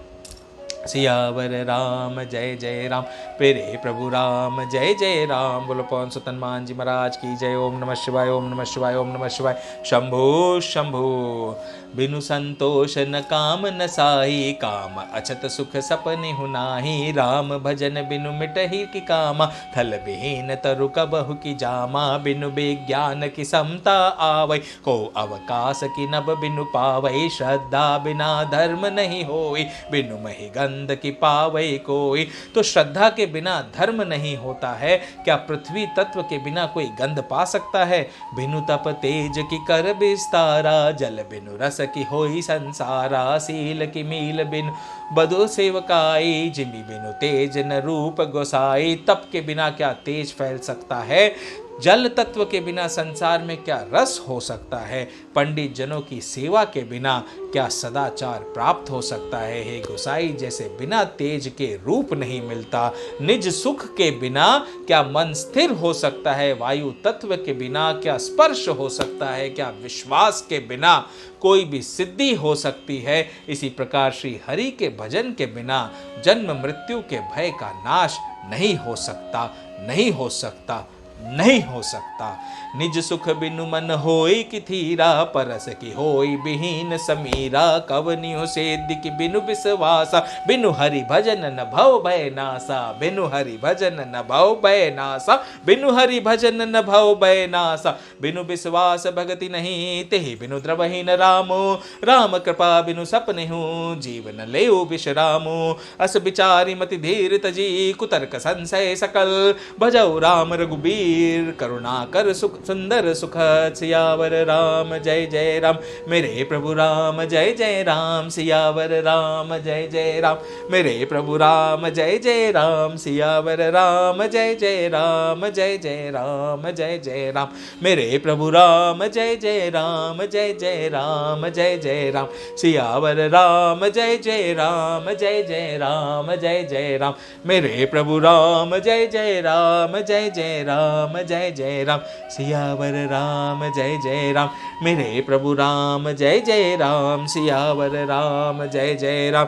सियावर राम जय जय राम। प्रेरे प्रभु राम जय जय राम। बोलो पवन सुत हनुमान जी महाराज की जय। ओम नमः शिवाय, ओम नमः शिवाय, ओम नमः शिवाय। शंभु शंभु। बिनु संतोष न काम न साई, काम अछत सुख सपने हुनाही। राम भजन बिनु मिटहि की कामा, थल विहीन तरु कबहु की जामा। बिनु विज्ञान की समता आवै, को अवकाश की नभ बिनु पावै। श्रद्धा बिना धर्म नहीं होई, बिनु महि गंध की पावै कोई। तो श्रद्धा के बिना धर्म नहीं होता है। क्या पृथ्वी तत्व के बिना कोई गंध पा सकता है? बिनु तप तेज की कर विस्तारा, जल बिनु रस की होई संसारा। सील की मील बिनु बधु सेवकाई, जिमि बिनु तेज न रूप गोसाई। तप के बिना क्या तेज फैल सकता है? जल तत्व के बिना संसार में क्या रस हो सकता है? पंडित जनों की सेवा के बिना क्या सदाचार प्राप्त हो सकता है? हे गोसाई, जैसे बिना तेज के रूप नहीं मिलता, निज सुख के बिना क्या मन स्थिर हो सकता है? वायु तत्व के बिना क्या स्पर्श हो सकता है? क्या विश्वास के बिना कोई भी सिद्धि हो सकती है? इसी प्रकार श्री हरि के भजन के बिना जन्म मृत्यु के भय का नाश नहीं हो सकता, नहीं हो सकता, नहीं हो सकता। निज सुख बिनु मन होई कि थीरा, परस की होई बिहीन समीरा। कवनियो सेद्य की बिनु विश्वासा, बिनु हरि भजन न भव भय नासा। बिनु हरि भजन न भव भय नासा, बिनु हरि भजन न भव भय नासा। बिनु विश्वास भगति नहीं, तेहि बिनु द्रवहीन रामो। राम कृपा बिनु सपने हूँ, जीवन लेउ विश्रामो। अस विचारी मति धीर तजी, कुतर्क संशय सकल। भजऊ राम रघुबीर, करुणा कर सुख सुंदर सुखद। सियावर राम जय जय राम, मेरे प्रभु राम जय जय राम। सियावर राम जय जय राम, मेरे प्रभु राम जय जय राम। सियावर राम जय जय राम, जय जय राम जय जय राम। मेरे प्रभु राम जय जय राम, जय जय राम जय जय राम। सियावर राम जय जय राम, जय जय राम जय जय राम। मेरे प्रभु राम जय जय राम, जय जय राम जय जय राम। सियावर राम जय जय राम, मेरे प्रभु राम जय जय राम। सियावर राम जय जय राम,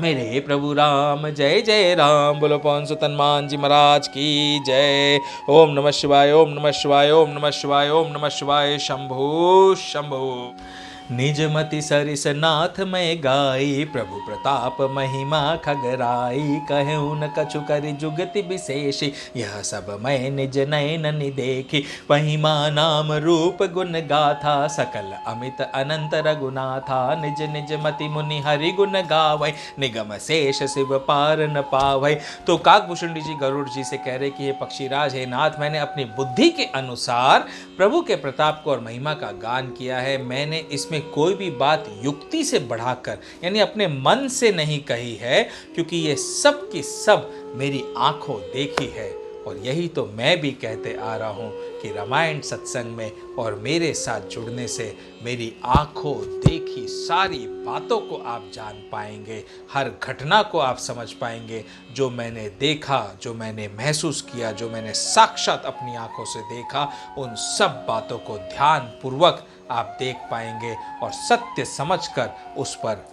मेरे प्रभु राम जय जय राम। बोलो पवन सुत हनुमान जी महाराज की जय। ओम नमः शिवाय, ओम नमः शिवाय, ओम नमः शिवाय, ओम नमः शिवाय। शंभु शंभु। निज मति सरिस नाथ मैं गाई, प्रभु प्रताप महिमा खगराई। कहूँ न कछु करि जुगति विशेषी, यह सब मैं निज नयन देखी। महिमा नाम रूप गुण गाथा, सकल अमित अनंत रघुनाथा। निज निज मति मुनि हरि गुण गावै, निगम शेष शिव पार न पावै। तो काकभूषण जी गरुड़ जी से कह रहे कि ये पक्षीराज है नाथ, मैंने अपनी बुद्धि के अनुसार प्रभु के प्रताप को और महिमा का गान किया है। मैंने इसमें कोई भी बात युक्ति से बढ़ाकर यानी अपने मन से नहीं कही है, क्योंकि ये सब की सब मेरी आंखों देखी है। और यही तो मैं भी कहते आ रहा हूँ कि रामायण सत्संग में और मेरे साथ जुड़ने से मेरी आंखों देखी सारी बातों को आप जान पाएंगे, हर घटना को आप समझ पाएंगे। जो मैंने देखा, जो मैंने महसूस किया, जो मैंने साक्षात अपनी आंखों से देखा, उन सब बातों को ध्यान पूर्वक आप देख पाएंगे और सत्य समझकर उस पर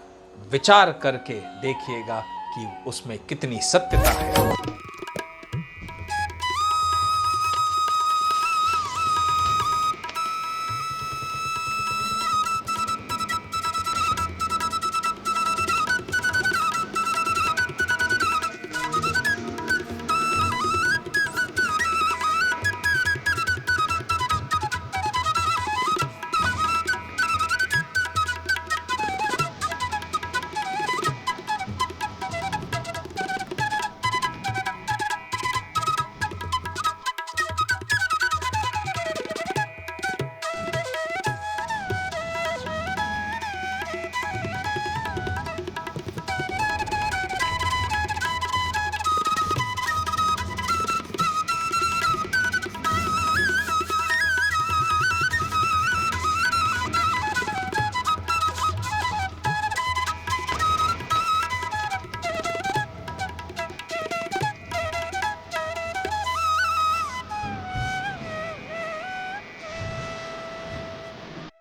विचार करके देखिएगा कि उसमें कितनी सत्यता है।